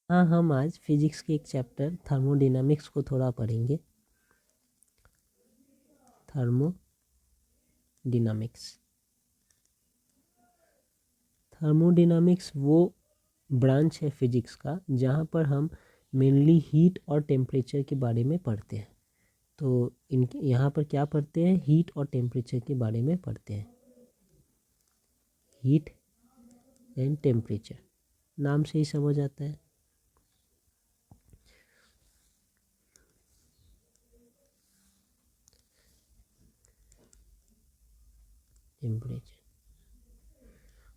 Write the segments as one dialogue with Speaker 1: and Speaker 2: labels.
Speaker 1: हाँ, हम आज फिजिक्स के एक चैप्टर थर्मोडायनामिक्स को थोड़ा पढ़ेंगे। थर्मोडायनामिक्स थर्मोडायनामिक्स वो ब्रांच है फिजिक्स का जहाँ पर हम मेनली हीट और टेम्परेचर के बारे में पढ़ते हैं। तो इनके यहाँ पर क्या पढ़ते हैं, हीट और टेम्परेचर के बारे में पढ़ते हैं। हीट एंड टेम्परेचर नाम से ही समझ आता है। टेम्परेचर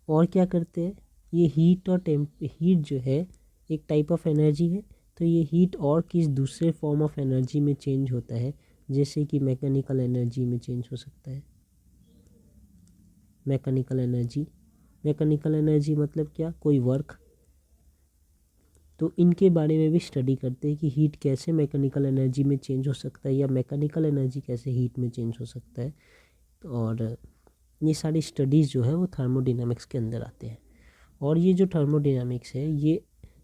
Speaker 1: और क्या करते हैं, ये हीट और हीट जो है एक टाइप ऑफ एनर्जी है। तो ये हीट और किस दूसरे फॉर्म ऑफ एनर्जी में चेंज होता है, जैसे कि मैकेनिकल एनर्जी में चेंज हो सकता है। मैकेनिकल एनर्जी मतलब क्या, कोई वर्क। तो इनके बारे में भी स्टडी करते हैं कि हीट कैसे मैकेनिकल एनर्जी में चेंज हो सकता है या मैकेनिकल एनर्जी कैसे हीट में चेंज हो सकता है। और ये सारी स्टडीज़ जो है वो थर्मोडायनामिक्स के अंदर आते हैं। और ये जो थर्मोडायनामिक्स है ये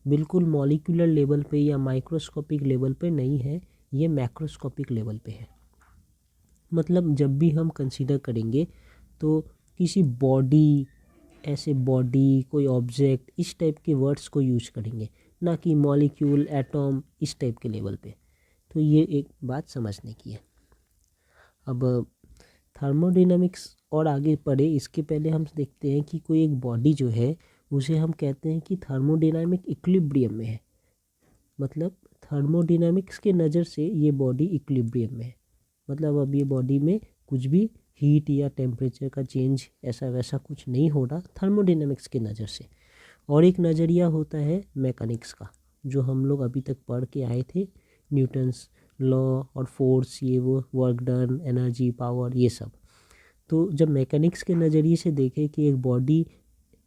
Speaker 1: बिल्कुल मॉलिक्यूलर लेवल पे या माइक्रोस्कोपिक लेवल पे नहीं है, ये मैक्रोस्कोपिक लेवल पे है। मतलब जब भी हम कंसीडर करेंगे तो किसी बॉडी, ऐसे बॉडी, कोई ऑब्जेक्ट, इस टाइप के वर्ड्स को यूज करेंगे, ना कि मॉलिक्यूल, एटॉम, इस टाइप के लेवल पे। तो ये एक बात समझने की है। अब थर्मोडायनामिक्स और आगे पढ़े इसके पहले हम देखते हैं कि कोई एक बॉडी जो है उसे हम कहते हैं कि थर्मोडायनामिक इक्विलिब्रियम में है। मतलब थर्मोडायनामिक्स के नज़र से ये बॉडी इक्विलिब्रियम में है। मतलब अब ये बॉडी में कुछ भी हीट या टेम्परेचर का चेंज ऐसा वैसा कुछ नहीं हो रहा थर्मोडायनामिक्स के नज़र से। और एक नज़रिया होता है मैकेनिक्स का, जो हम लोग अभी तक पढ़ के आए थे, न्यूटन्स लॉ और फोर्स, ये वो, वर्क डन, एनर्जी, पावर, ये सब। तो जब मैकेनिक्स के नज़रिए से देखें कि एक बॉडी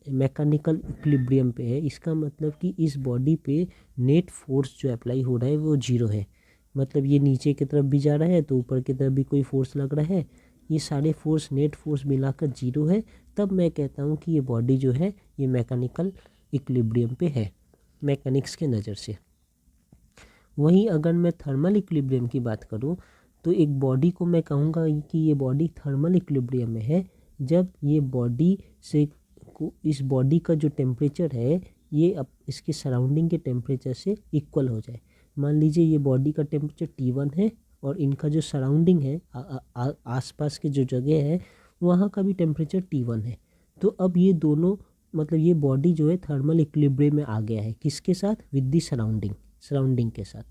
Speaker 1: मैकेनिकल इक्विलिब्रियम पे है, इसका मतलब कि इस बॉडी पे नेट फोर्स जो अप्लाई हो रहा है वो जीरो है। मतलब ये नीचे की तरफ भी जा रहा है तो ऊपर की तरफ भी कोई फोर्स लग रहा है, ये सारे फोर्स, नेट फोर्स मिलाकर जीरो है। तब मैं कहता हूँ कि ये बॉडी जो है ये मैकेनिकल इक्विलिब्रियम पे है मैकेनिक्स के नज़र से। वहीं अगर मैं थर्मल इक्विलिब्रियम की बात करूँ तो एक बॉडी को मैं कहूँगा कि ये बॉडी थर्मल इक्विलिब्रियम में है जब ये बॉडी से इस बॉडी का जो टेम्परेचर है ये अब इसके सराउंडिंग के टेम्परेचर से इक्वल हो जाए। मान लीजिए ये बॉडी का टेम्परेचर T1 है और इनका जो सराउंडिंग है, आसपास के जो जगह है वहाँ का भी टेम्परेचर T1 है। तो अब ये दोनों, मतलब ये बॉडी जो है थर्मल इक्विलिब्रियम में आ गया है, किसके साथ, विद दी सराउंडिंग के साथ।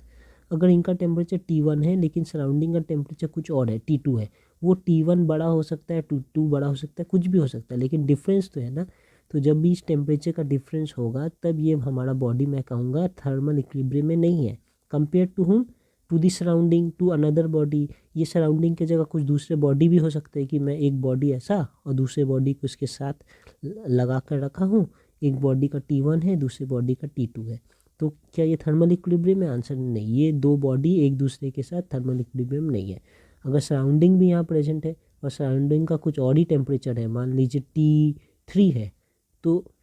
Speaker 1: अगर इनका टेम्परेचर T1 है लेकिन सराउंडिंग का टेम्परेचर कुछ और है, T2 है, वो T1 बड़ा हो सकता है, टू बड़ा हो सकता है, कुछ भी हो सकता है, लेकिन डिफरेंस तो है ना। तो जब भी इस टेम्परेचर का डिफरेंस होगा तब ये हमारा बॉडी, मैं कहूँगा, थर्मल इक्विलिब्रियम में नहीं है। Compare to whom, to the surrounding, to another body. ये सराउंडिंग की जगह कुछ दूसरे बॉडी भी हो सकते हैं कि मैं एक बॉडी ऐसा और दूसरे बॉडी को इसके साथ लगा कर रखा हूँ। एक बॉडी का T1 है, दूसरे बॉडी का T2 है। तो क्या ये थर्मल इक्विलिब्रियम में? आंसर नहीं, ये दो बॉडी एक दूसरे के साथ थर्मल इक्विलिब्रियम नहीं है। अगर सराउंडिंग भी यहाँ प्रेजेंट है और सराउंडिंग का कुछ और ही टेम्परेचर है, मान लीजिए T3 है, तो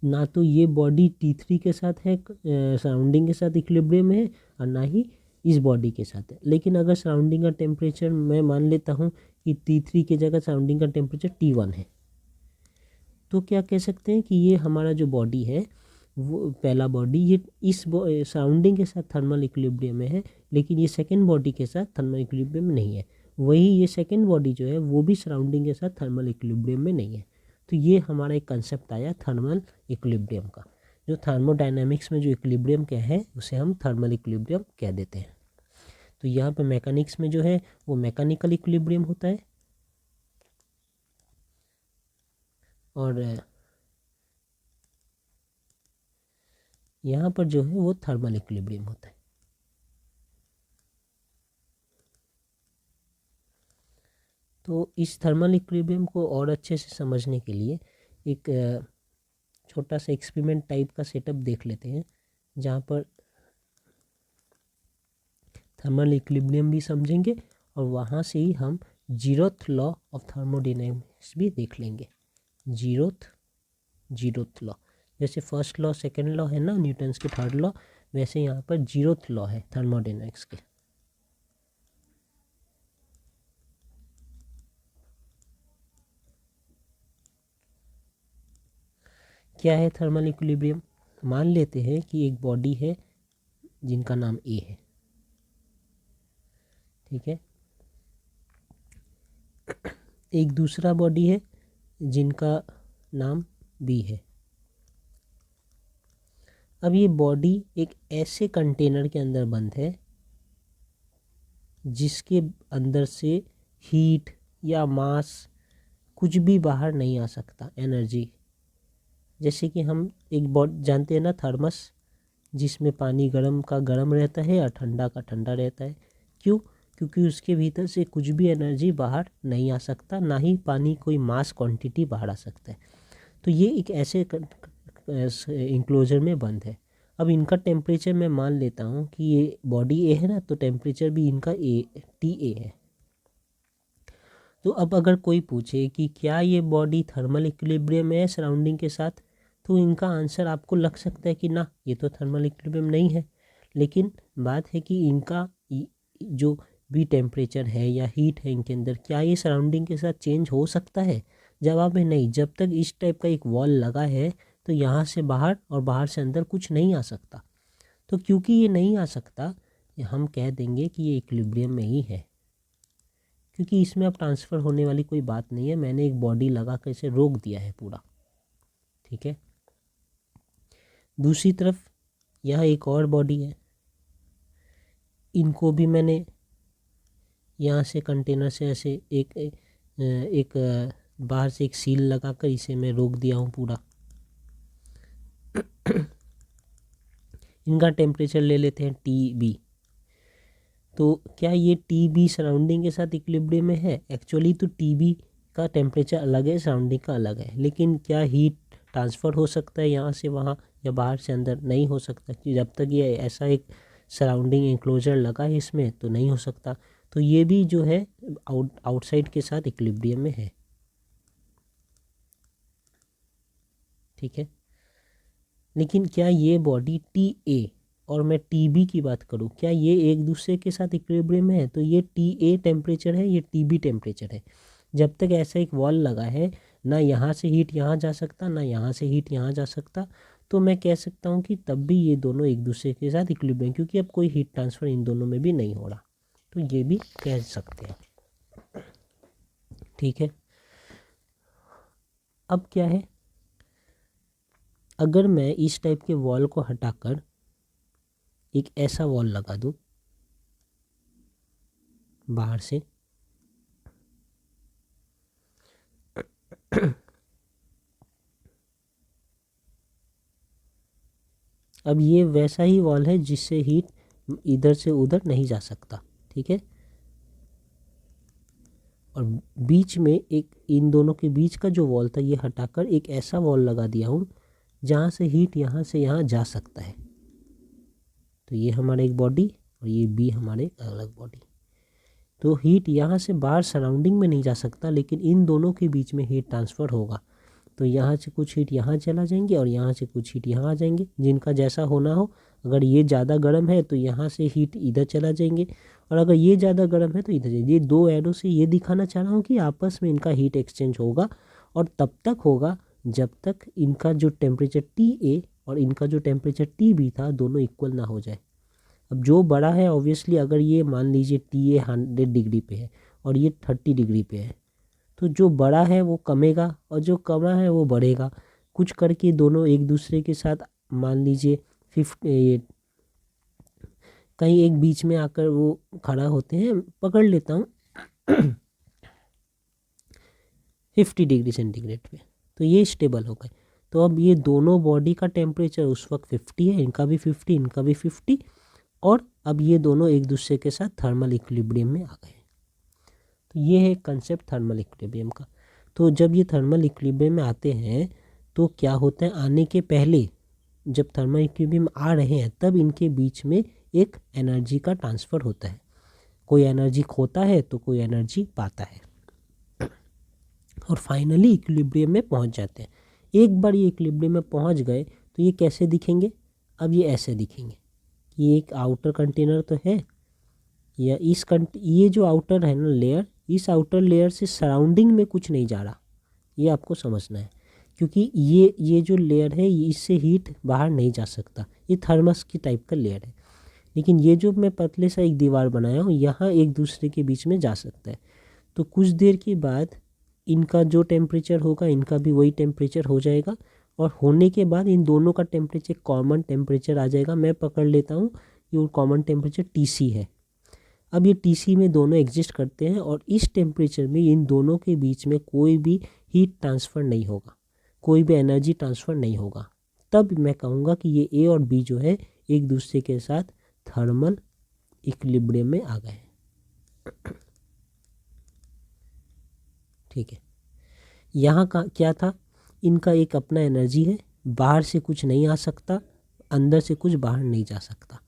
Speaker 1: ना तो ये बॉडी T3 के साथ है, सराउंडिंग के साथ इक्विलिब्रियम में है, और ना ही इस बॉडी के साथ है। लेकिन अगर सराउंडिंग का टेम्परेचर मैं मान लेता हूँ कि T3 की जगह सराउंडिंग का टेम्परेचर T1 है, तो क्या कह सकते हैं कि ये हमारा जो बॉडी है, वो पहला बॉडी ये इस सराउंडिंग के साथ थर्मल इक्विलिब्रियम में है, लेकिन ये सेकंड बॉडी के साथ थर्मल इक्विलिब्रियम में नहीं है। वही ये सेकंड बॉडी जो है वो भी सराउंडिंग के साथ थर्मल इक्विलिब्रियम में नहीं है। तो ये हमारा एक कंसेप्ट आया थर्मल इक्विलिब्रियम का। जो थर्मोडायनामिक्स में जो इक्विलिब्रियम क्या है उसे हम थर्मल इक्विलिब्रियम कह देते हैं। तो यहाँ पे मैकेनिक्स में जो है वो मैकेनिकल इक्विलिब्रियम होता है, और यहाँ पर जो है वो थर्मल इक्विलिब्रियम होता है। तो इस थर्मल इक्विलिब्रियम को और अच्छे से समझने के लिए एक छोटा सा एक्सपेरिमेंट टाइप का सेटअप देख लेते हैं, जहाँ पर थर्मल इक्विलिब्रियम भी समझेंगे और वहाँ से ही हम जीरोथ लॉ ऑफ थर्मोडायनामिक्स भी देख लेंगे। जीरोथ लॉ, जैसे फर्स्ट लॉ सेकंड लॉ है ना न्यूटन्स के, थर्ड लॉ, वैसे यहाँ पर 0th लॉ है थर्मोडायनेमिक्स के। क्या है थर्मल इक्विलिब्रियम? मान लेते हैं कि एक बॉडी है जिनका नाम ए है, ठीक है, एक दूसरा बॉडी है जिनका नाम बी है। अब ये बॉडी एक ऐसे कंटेनर के अंदर बंद है जिसके अंदर से हीट या मास कुछ भी बाहर नहीं आ सकता, एनर्जी। जैसे कि हम एक बॉडी जानते हैं ना, थर्मस, जिसमें पानी गर्म का गर्म रहता है और ठंडा का ठंडा रहता है। क्यों? क्योंकि उसके भीतर से कुछ भी एनर्जी बाहर नहीं आ सकता, ना ही पानी कोई मास क्वांटिटी बाहर आ सकता है। तो ये एक ऐसे इंक्लोजर में बंद है। अब इनका टेम्परेचर मैं मान लेता हूँ कि ये बॉडी ए है ना, तो टेम्परेचर भी इनका TA है। तो अब अगर कोई पूछे कि क्या ये बॉडी थर्मल इक्विलिब्रियम में है सराउंडिंग के साथ, तो इनका आंसर आपको लग सकता है कि ना, ये तो थर्मल इक्विलिब्रियम नहीं है। लेकिन बात है कि इनका जो भी टेम्परेचर है या हीट है इनके अंदर, क्या ये सराउंडिंग के साथ चेंज हो सकता है? जवाब है नहीं। जब तक इस टाइप का एक वॉल लगा है तो यहाँ से बाहर और बाहर से अंदर कुछ नहीं आ सकता। तो क्योंकि ये नहीं आ सकता, हम कह देंगे कि ये इक्विलिब्रियम में ही है, क्योंकि इसमें अब ट्रांसफ़र होने वाली कोई बात नहीं है। मैंने एक बॉडी लगा कर इसे रोक दिया है पूरा, ठीक है। दूसरी तरफ यहाँ एक और बॉडी है, इनको भी मैंने यहाँ से कंटेनर से ऐसे एक बाहर से एक सील लगा कर इसे मैं रोक दिया हूँ पूरा। इनका टेम्परेचर ले लेते हैं TB। तो क्या ये TB सराउंडिंग के साथ इक्विलिब्रियम में है? एक्चुअली तो TB का टेम्परेचर अलग है, सराउंडिंग का अलग है। लेकिन क्या हीट ट्रांसफ़र हो सकता है यहाँ से वहाँ या बाहर से अंदर? नहीं हो सकता, कि जब तक ये ऐसा एक सराउंडिंग इंक्लोजर लगा है इसमें तो नहीं हो सकता। तो ये भी जो है आउटसाइड के साथ इक्विलिब्रियम में है, ठीक है। लेकिन क्या ये बॉडी TA और मैं TB की बात करूँ, क्या ये एक दूसरे के साथ इक्विलिब्रियम में है? तो ये TA टेम्परेचर है, ये TB टेम्परेचर है। जब तक ऐसा एक वॉल लगा है, ना यहाँ से हीट यहाँ जा सकता, ना यहाँ से हीट यहाँ जा सकता, तो मैं कह सकता हूँ कि तब भी ये दोनों एक दूसरे के साथ इक्विलिब्रियम, क्योंकि अब कोई हीट ट्रांसफ़र इन दोनों में भी नहीं हो रहा। तो ये भी कह सकते हैं, ठीक है। अब क्या है, अगर मैं इस टाइप के वॉल को हटाकर एक ऐसा वॉल लगा दूं बाहर से, अब ये वैसा ही वॉल है जिससे हीट इधर से उधर नहीं जा सकता, ठीक है। और बीच में एक, इन दोनों के बीच का जो वॉल था ये हटाकर एक ऐसा वॉल लगा दिया हूँ जहाँ से हीट यहाँ से यहाँ जा सकता है। तो ये हमारा एक बॉडी और ये B हमारे अलग बॉडी। तो हीट यहाँ से बाहर सराउंडिंग में नहीं जा सकता, लेकिन इन दोनों के बीच में हीट ट्रांसफ़र होगा। तो यहाँ से कुछ हीट यहाँ चला जाएंगे और यहाँ से कुछ हीट यहाँ आ जाएंगे, जिनका जैसा होना हो। अगर ये ज़्यादा गर्म है तो यहाँ से हीट इधर चला जाएंगे, और अगर ये ज़्यादा गर्म है तो इधर जाएंगे। ये दो एरो से ये दिखाना चाह रहा हूँ कि आपस में इनका हीट एक्सचेंज होगा, और तब तक होगा जब तक इनका जो टेम्परेचर TA और इनका जो टेम्परेचर TB था दोनों इक्वल ना हो जाए। अब जो बड़ा है ऑब्वियसली, अगर ये मान लीजिए TA 100 डिग्री पे है और ये 30 डिग्री पे है, तो जो बड़ा है वो कमेगा और जो कमा है वो बढ़ेगा। कुछ करके दोनों एक दूसरे के साथ, मान लीजिए 50, कहीं एक बीच में आकर वो खड़ा होते हैं, पकड़ लेता हूँ 50 डिग्री सेंटीग्रेड पे, तो ये स्टेबल हो गए। तो अब ये दोनों बॉडी का टेम्परेचर उस वक्त 50 है, इनका भी 50, इनका भी 50, और अब ये दोनों एक दूसरे के साथ थर्मल इक्विलिब्रियम में आ गए। तो ये है कंसेप्ट थर्मल इक्विलिब्रियम का। तो जब ये थर्मल इक्विलिब्रियम में आते हैं तो क्या होता है, आने के पहले जब थर्मल इक्विलिब्रियम आ रहे हैं तब इनके बीच में एक एनर्जी का ट्रांसफ़र होता है। कोई एनर्जी खोता है तो कोई एनर्जी पाता है, और फाइनली इक्विलिब्रियम में पहुंच जाते हैं। एक बार ये इक्विलिब्रियम में पहुंच गए तो ये कैसे दिखेंगे, अब ये ऐसे दिखेंगे कि एक आउटर कंटेनर तो है, या ये जो आउटर है ना लेयर, इस आउटर लेयर से सराउंडिंग में कुछ नहीं जा रहा, ये आपको समझना है। क्योंकि ये जो लेयर है इससे हीट बाहर नहीं जा सकता, ये थर्मस की टाइप का लेयर है। लेकिन ये जो मैं पतले सा एक दीवार बनाया हूँ यहाँ एक दूसरे के बीच में जा सकता है। तो कुछ देर के बाद इनका जो टेम्परेचर होगा इनका भी वही टेम्परेचर हो जाएगा, और होने के बाद इन दोनों का टेम्परेचर कॉमन टेम्परेचर आ जाएगा। मैं पकड़ लेता हूँ ये कॉमन टेम्परेचर TC है। अब ये TC में दोनों एग्जिस्ट करते हैं और इस टेम्परेचर में इन दोनों के बीच में कोई भी हीट ट्रांसफ़र नहीं होगा, कोई भी एनर्जी ट्रांसफ़र नहीं होगा। तब मैं कहूँगा कि ये A और B जो है एक दूसरे के साथ थर्मल इक्विलिब्रियम में आ गए हैं। ठीक है, यहाँ का क्या था, इनका एक अपना एनर्जी है, बाहर से कुछ नहीं आ सकता, अंदर से कुछ बाहर नहीं जा सकता।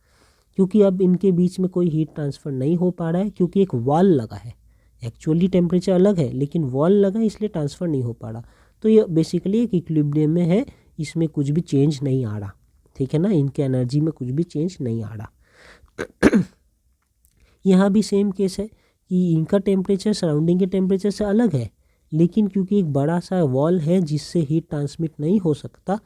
Speaker 1: क्योंकि अब इनके बीच में कोई हीट ट्रांसफ़र नहीं हो पा रहा है क्योंकि एक वॉल लगा है। एक्चुअली टेम्परेचर अलग है लेकिन वॉल लगा है इसलिए ट्रांसफ़र नहीं हो पा रहा। तो ये बेसिकली एक इक्विलिब्रियम में है, इसमें कुछ भी चेंज नहीं आ रहा। ठीक है ना, इनके एनर्जी में कुछ भी चेंज नहीं आ रहा। यहाँ भी सेम केस है कि इनका टेम्परेचर सराउंडिंग के टेम्परेचर से अलग है, लेकिन क्योंकि एक बड़ा सा वॉल है जिससे हीट ट्रांसमिट नहीं हो सकता,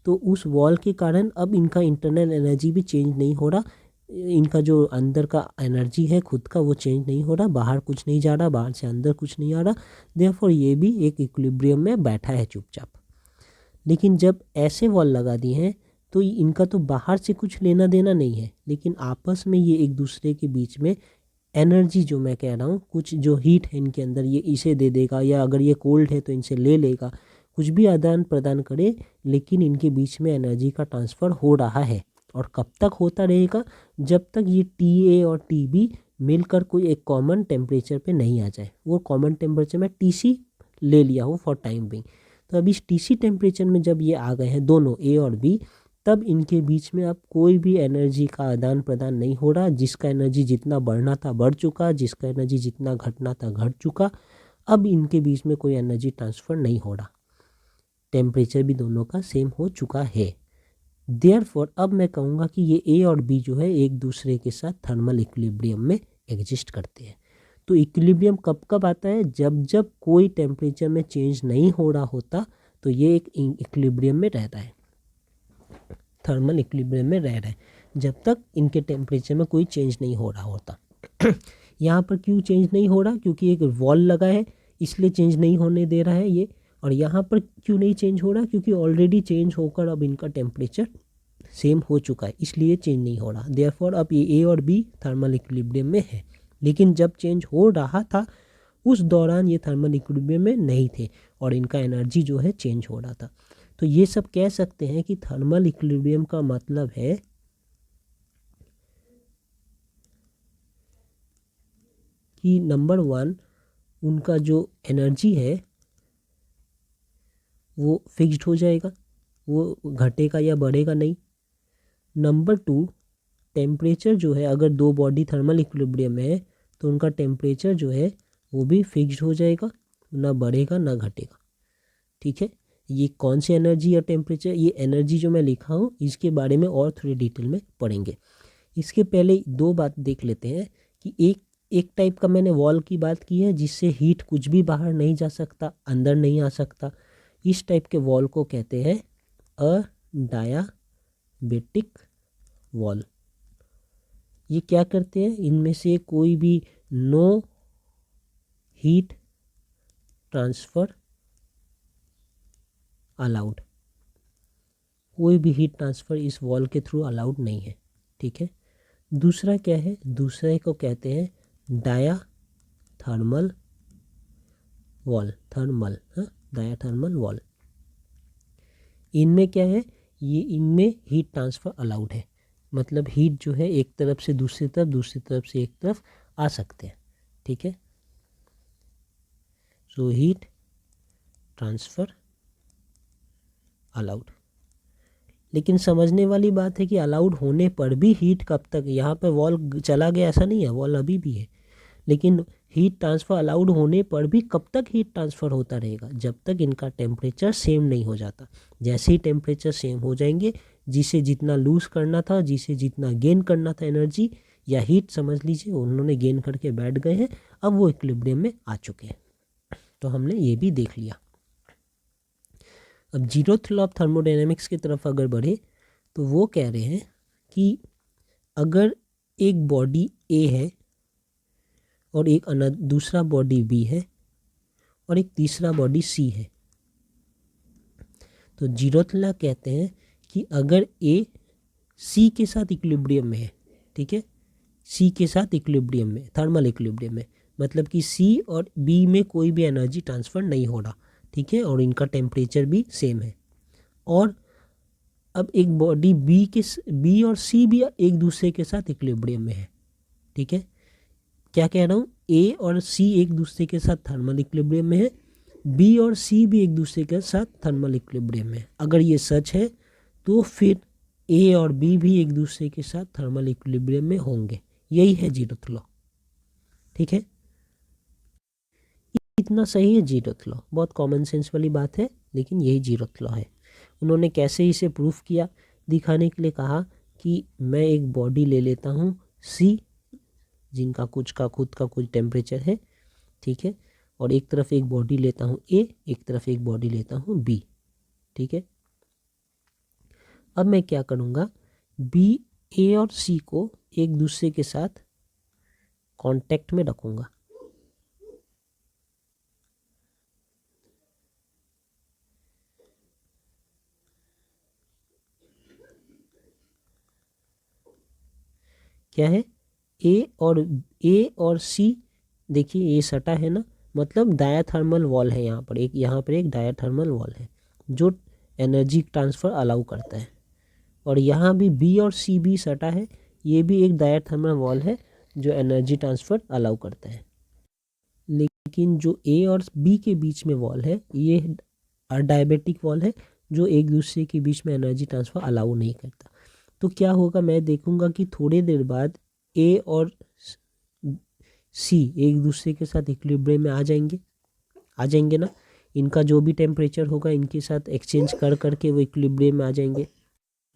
Speaker 1: तो उस वॉल के कारण अब इनका इंटरनल एनर्जी भी चेंज नहीं हो रहा। इनका जो अंदर का एनर्जी है खुद का वो चेंज नहीं हो रहा, बाहर कुछ नहीं जा रहा, बाहर से अंदर कुछ नहीं आ रहा। देयरफॉर ये भी एक इक्विलिब्रियम में बैठा है चुपचाप। लेकिन जब ऐसे वॉल लगा दिए हैं तो इनका तो बाहर से कुछ लेना देना नहीं है, लेकिन आपस में ये एक दूसरे के बीच में एनर्जी, जो मैं कह रहा हूँ कुछ जो हीट है इनके अंदर ये इसे दे देगा, या अगर ये कोल्ड है तो इनसे ले लेगा, कुछ भी आदान प्रदान करे, लेकिन इनके बीच में एनर्जी का ट्रांसफ़र हो रहा है। और कब तक होता रहेगा, जब तक ये TA और TB मिलकर कोई एक कॉमन टेम्परेचर पे नहीं आ जाए। वो कॉमन टेम्परेचर में TC ले लिया हूँ फॉर टाइम बिंग। तो अब इस TC टेम्परेचर में जब ये आ गए हैं दोनों A और B, तब इनके बीच में अब कोई भी एनर्जी का आदान प्रदान नहीं हो रहा। जिसका एनर्जी जितना बढ़ना था बढ़ चुका, जिसका एनर्जी जितना घटना था घट चुका। अब इनके बीच में कोई एनर्जी ट्रांसफ़र नहीं हो रहा, टेम्परेचर भी दोनों का सेम हो चुका है। देयरफॉर अब मैं कहूँगा कि ये A और B जो है एक दूसरे के साथ थर्मल इक्विलिब्रियम में एग्जिस्ट करते हैं। तो इक्विलिब्रियम कब कब आता है, जब जब कोई टेम्परेचर में चेंज नहीं हो रहा होता, तो ये एक इक्विलिब्रियम में रहता है, थर्मल इक्विलिब्रियम में रह रहा है, जब तक इनके टेम्परेचर में कोई चेंज नहीं हो रहा होता। यहाँ पर क्यों चेंज नहीं हो रहा, क्योंकि एक वॉल लगा है इसलिए चेंज नहीं होने दे रहा है ये। और यहाँ पर क्यों नहीं चेंज हो रहा, क्योंकि ऑलरेडी चेंज होकर अब इनका टेम्परेचर सेम हो चुका है, इसलिए चेंज नहीं हो रहा। देयरफॉर अब ये A और B थर्मल इक्विलिब्रियम में है। लेकिन जब चेंज हो रहा था उस दौरान ये थर्मल इक्विलिब्रियम में नहीं थे और इनका एनर्जी जो है चेंज हो रहा था। तो ये सब कह सकते हैं कि थर्मल इक्विलिब्रियम का मतलब है कि नंबर 1 उनका जो एनर्जी है वो फिक्स्ड हो जाएगा, वो घटेगा या बढ़ेगा नहीं। नंबर 2 टेम्परेचर जो है, अगर दो बॉडी थर्मल इक्विलिब्रियम में है तो उनका टेम्परेचर जो है वो भी फिक्स्ड हो जाएगा, ना बढ़ेगा ना घटेगा। ठीक है, ये कौन सी एनर्जी या टेम्परेचर, ये एनर्जी जो मैं लिखा हूँ इसके बारे में और थोड़ी डिटेल में पढ़ेंगे। इसके पहले दो बात देख लेते हैं कि एक टाइप का मैंने वॉल की बात की है जिससे हीट कुछ भी बाहर नहीं जा सकता, अंदर नहीं आ सकता। इस टाइप के वॉल को कहते हैं अडायाबेटिक वॉल। ये क्या करते हैं, इनमें से कोई भी नो हीट ट्रांसफ़र अलाउड, कोई भी हीट ट्रांसफ़र इस वॉल के थ्रू अलाउड नहीं है। ठीक है, दूसरा क्या है, दूसरे को कहते हैं डायाथर्मल वॉल, थर्मल, हाँ डायाथर्मल वॉल। इनमें क्या है, ये इनमें हीट ट्रांसफ़र अलाउड है, मतलब हीट जो है एक तरफ से दूसरी तरफ, दूसरी तरफ से एक तरफ आ सकते हैं। ठीक है, सो हीट ट्रांसफ़र अलाउड। लेकिन समझने वाली बात है कि अलाउड होने पर भी हीट कब तक, यहाँ पर वॉल चला गया ऐसा नहीं है, वॉल अभी भी है, लेकिन हीट ट्रांसफ़र अलाउड होने पर भी कब तक हीट ट्रांसफ़र होता रहेगा, जब तक इनका टेम्परेचर सेम नहीं हो जाता। जैसे ही टेम्परेचर सेम हो जाएंगे, जिसे जितना लूज़ करना था, जिसे जितना गेन करना था एनर्जी या हीट समझ लीजिए, उन्होंने गेन करके बैठ गए हैं, अब वो इक्विलिब्रियम में आ चुके हैं। तो हमने ये भी देख लिया। अब जीरोथ लॉ ऑफ थर्मोडायनेमिक्स की तरफ अगर बढ़े तो वो कह रहे हैं कि अगर एक बॉडी ए है और एक दूसरा बॉडी बी है और एक तीसरा बॉडी सी है, तो जीरोथ लॉ कहते हैं कि अगर ए सी के साथ इक्विलिब्रियम में है, ठीक है, सी के साथ इक्विलिब्रियम में, थर्मल इक्विलिब्रियम में, मतलब कि सी और बी में कोई भी एनर्जी ट्रांसफ़र नहीं हो रहा, ठीक है, और इनका टेम्परेचर भी सेम है। और अब एक बॉडी बी और सी भी एक दूसरे के साथ इक्विलिब्रियम में है, ठीक है। क्या कह रहा हूँ, ए और सी एक दूसरे के साथ थर्मल इक्विलिब्रियम में है, बी और सी भी एक दूसरे के साथ थर्मल इक्विलिब्रियम में है। अगर ये सच है तो फिर ए और बी भी एक दूसरे के साथ थर्मल इक्विलिब्रियम में होंगे। यही है जीरोथ लॉ, ठीक है। इतना सही है जीरोथ लॉ, बहुत कॉमन सेंस वाली बात है, लेकिन यही जीरोथ लॉ है। उन्होंने कैसे इसे प्रूफ किया, दिखाने के लिए कहा कि मैं एक बॉडी ले लेता हूँ सी, जिनका कुछ का खुद का कुछ टेम्परेचर है, ठीक है, और एक तरफ एक बॉडी लेता हूँ ए, एक तरफ एक बॉडी लेता हूँ बी, ठीक है। अब मैं क्या करूँगा, बी, ए और सी को एक दूसरे के साथ कांटेक्ट में रखूँगा, क्या है, ए और सी, देखिए ये सटा है ना, मतलब डायाथर्मल वॉल है यहाँ पर, यहाँ पर एक डायाथर्मल वॉल है जो एनर्जी ट्रांसफ़र अलाउ करता है, और यहाँ भी बी और सी भी सटा है, ये भी एक डायाथर्मल वॉल है जो एनर्जी ट्रांसफ़र अलाउ करता है। लेकिन जो ए और बी के बीच में वॉल है, ये डायबेटिक वॉल है जो एक दूसरे के बीच में एनर्जी ट्रांसफ़र अलाउ नहीं करता। तो क्या होगा, मैं देखूंगा कि थोड़ी देर बाद ए और सी एक दूसरे के साथ इक्विलिब्रियम में आ जाएंगे ना, इनका जो भी टेम्परेचर होगा इनके साथ एक्सचेंज कर करके वो इक्विलिब्रियम में आ जाएंगे।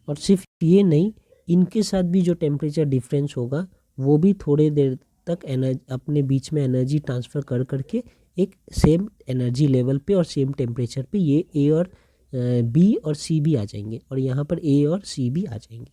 Speaker 1: और सिर्फ ये नहीं, इनके साथ भी जो टेम्परेचर डिफरेंस होगा वो भी थोड़ी देर तक अपने बीच में एनर्जी ट्रांसफ़र कर करके एक सेम एनर्जी लेवल पे और सेम टेम्परेचर पे ये ए और बी और सी भी आ जाएंगे, और यहाँ पर ए और सी भी आ जाएंगे।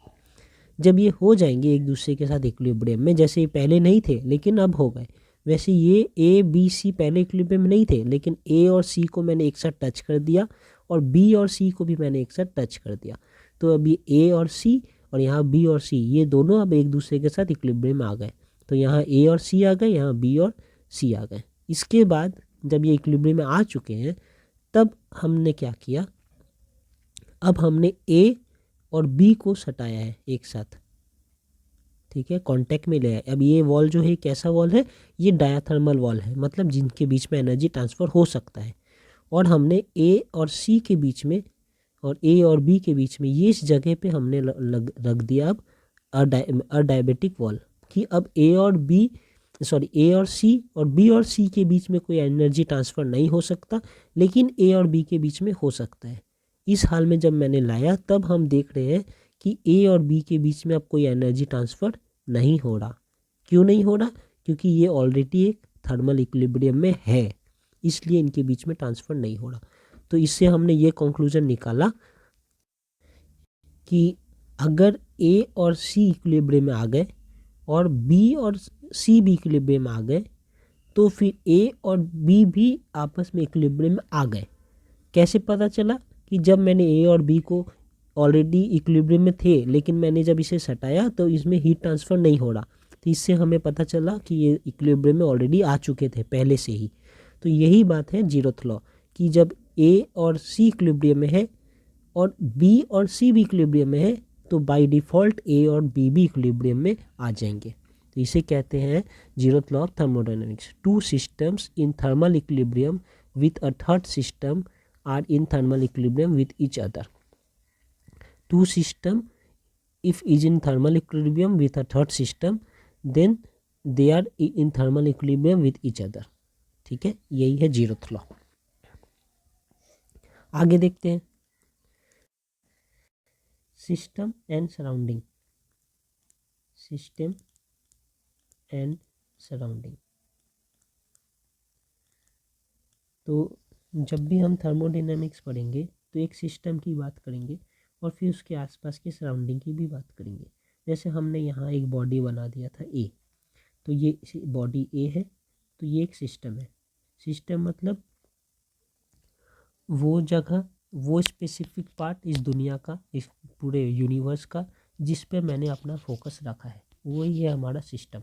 Speaker 1: जब ये हो जाएंगे एक दूसरे के साथ इक्विलिब्रियम में, जैसे ये पहले नहीं थे लेकिन अब हो गए, वैसे ये ए बी सी पहले इक्विलिब्रियम में नहीं थे, लेकिन ए और सी को मैंने एक साथ टच कर दिया और बी और सी को भी मैंने एक साथ टच कर दिया, तो अब ये ए और सी और यहाँ बी और सी, ये दोनों अब एक दूसरे के साथ इक्विलिब्रियम में आ गए। तो यहाँ ए और सी आ गए, यहाँ बी और सी आ गए। इसके बाद जब ये इक्विलिब्रियम में आ चुके हैं, तब हमने क्या किया, अब हमने ए और बी को सटाया है एक साथ, ठीक है, कांटेक्ट में ले आए। अब ये वॉल जो है कैसा वॉल है, ये डायाथर्मल वॉल है, मतलब जिनके बीच में एनर्जी ट्रांसफ़र हो सकता है। और हमने ए और सी के बीच में और ए और बी के बीच में, ये इस जगह पे हमने रख दिया अब अडायबेटिक वॉल, कि अब ए और सी और बी और सी के बीच में कोई एनर्जी ट्रांसफ़र नहीं हो सकता, लेकिन ए और बी के बीच में हो सकता है। इस हाल में जब मैंने लाया तब हम देख रहे हैं कि ए और बी के बीच में अब कोई एनर्जी ट्रांसफ़र नहीं हो रहा। क्यों नहीं हो रहा, क्योंकि ये ऑलरेडी एक थर्मल इक्विलिब्रियम में है, इसलिए इनके बीच में ट्रांसफ़र नहीं हो रहा। तो इससे हमने ये कंक्लूजन निकाला कि अगर ए और सी इक्विलिब्रियम में आ गए और बी और सी भी इक्विलिब्रियम में आ गए, तो फिर ए और बी भी आपस में इक्विलिब्रियम में आ गए। कैसे पता चला, कि जब मैंने ए और बी को ऑलरेडी इक्विलिब्रियम में थे, लेकिन मैंने जब इसे सटाया तो इसमें हीट ट्रांसफ़र नहीं हो रहा, तो इससे हमें पता चला कि ये इक्विलिब्रियम में ऑलरेडी आ चुके थे पहले से ही। तो यही बात है जीरोथ लॉ, कि जब ए और सी इक्विलिब्रियम में है और बी और सी भी इक्विलिब्रियम में है, तो बाय डिफ़ॉल्ट ए और बी भी इक्विलिब्रियम में आ जाएंगे। तो इसे कहते हैं zeroth law of thermodynamics. Two systems in thermal equilibrium with a third system are in thermal equilibrium with each other. Two system if is in thermal equilibrium with a third system, then they are in thermal equilibrium with each other. ठीक है, यही है zeroth law. आगे देखते हैं system and surrounding. System and surrounding, तो जब भी हम थर्मोडायनामिक्स पढ़ेंगे तो एक सिस्टम की बात करेंगे और फिर उसके आसपास के सराउंडिंग की भी बात करेंगे। जैसे हमने यहाँ एक बॉडी बना दिया था ए, तो ये बॉडी ए है, तो ये एक सिस्टम है। सिस्टम मतलब वो जगह, वो स्पेसिफिक पार्ट इस दुनिया का, इस पूरे यूनिवर्स का जिस पे मैंने अपना फोकस रखा है, वही है हमारा सिस्टम।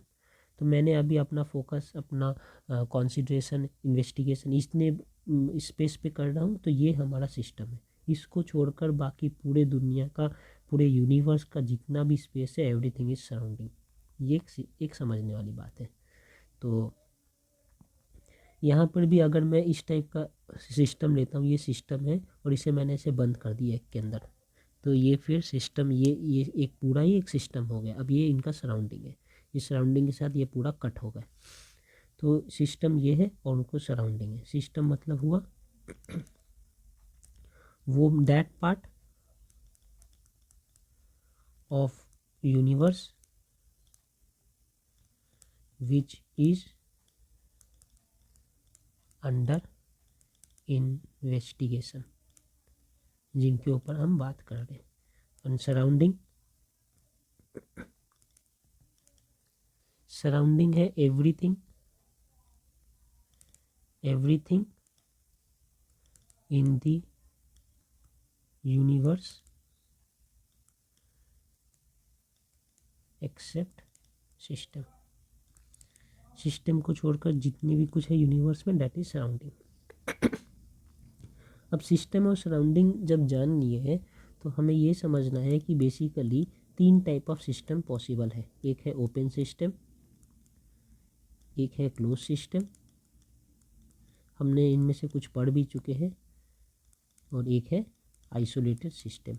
Speaker 1: तो मैंने अभी अपना फोकस, अपना कंसिडरेशन, इन्वेस्टिगेशन इतने स्पेस पे कर रहा हूँ, तो ये हमारा सिस्टम है। इसको छोड़कर बाकी पूरे दुनिया का, पूरे यूनिवर्स का जितना भी स्पेस है, एवरीथिंग इज सराउंडिंग। ये एक समझने वाली बात है। तो यहाँ पर भी अगर मैं इस टाइप का सिस्टम लेता हूँ, ये सिस्टम है और इसे मैंने ऐसे बंद कर दिया एक के अंदर, तो ये फिर सिस्टम, ये एक पूरा ही एक सिस्टम हो गया। अब ये इनका सराउंडिंग है, इस सराउंडिंग के साथ ये पूरा कट हो गया। तो सिस्टम ये है और उनको सराउंडिंग है। सिस्टम मतलब हुआ वो that part of universe which is under investigation, जिनके ऊपर हम बात कर रहे हैं। और सराउंडिंग, सराउंडिंग है everything, everything in the universe except system. System को छोड़कर जितनी भी कुछ है यूनिवर्स में, दैट इज सराउंडिंग। अब सिस्टम और सराउंडिंग जब जान लिए है, तो हमें ये समझना है कि basically 3 type of system possible है। एक है ओपन सिस्टम, एक है क्लोज सिस्टम, हमने इनमें से कुछ पढ़ भी चुके हैं, और एक है isolated system.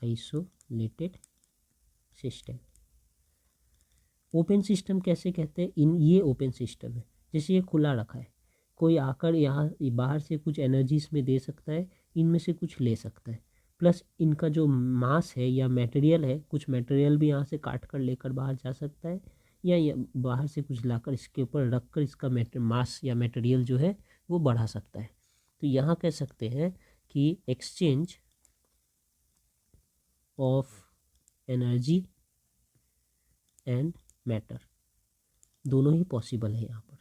Speaker 1: Isolated system, open system कैसे कहते हैं? ये ओपन सिस्टम है, जैसे ये खुला रखा है, कोई आकर यहाँ बाहर से कुछ एनर्जी इसमें दे सकता है, इनमें से कुछ ले सकता है, प्लस इनका जो मास है या मटेरियल है, कुछ मटेरियल भी यहाँ से काट कर लेकर बाहर जा सकता है, या बाहर से कुछ लाकर इसके ऊपर रख कर इसका मास या मटेरियल जो है वो बढ़ा सकता है। तो यहाँ कह सकते हैं कि exchange of energy and matter दोनों ही पॉसिबल है यहाँ पर।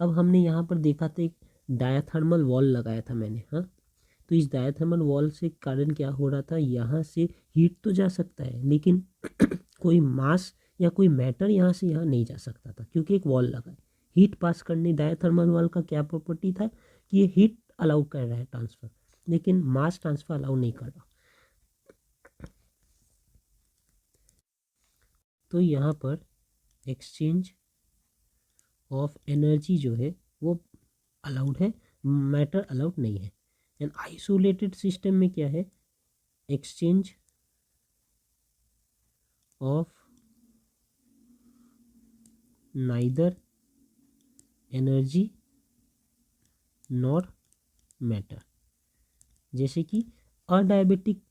Speaker 1: अब हमने यहाँ पर देखा था एक डायाथर्मल वॉल लगाया था मैंने, हाँ, तो इस डायाथर्मल वॉल से कारण क्या हो रहा था, यहाँ से हीट तो जा सकता है, लेकिन कोई मास या कोई मैटर यहाँ से यहाँ नहीं जा सकता था, क्योंकि एक वॉल लगा है। हीट पास करने, डायाथर्मल वॉल का क्या प्रॉपर्टी था कि ये हीट अलाउ कर रहा है ट्रांसफ़र, लेकिन मास ट्रांसफ़र अलाउ नहीं कर रहा। तो यहाँ पर एक्सचेंज ऑफ एनर्जी जो है वो अलाउड है, मैटर अलाउड नहीं है। एंड आइसोलेटेड सिस्टम में क्या है, exchange of neither energy nor matter. जैसे कि अडायबिटिक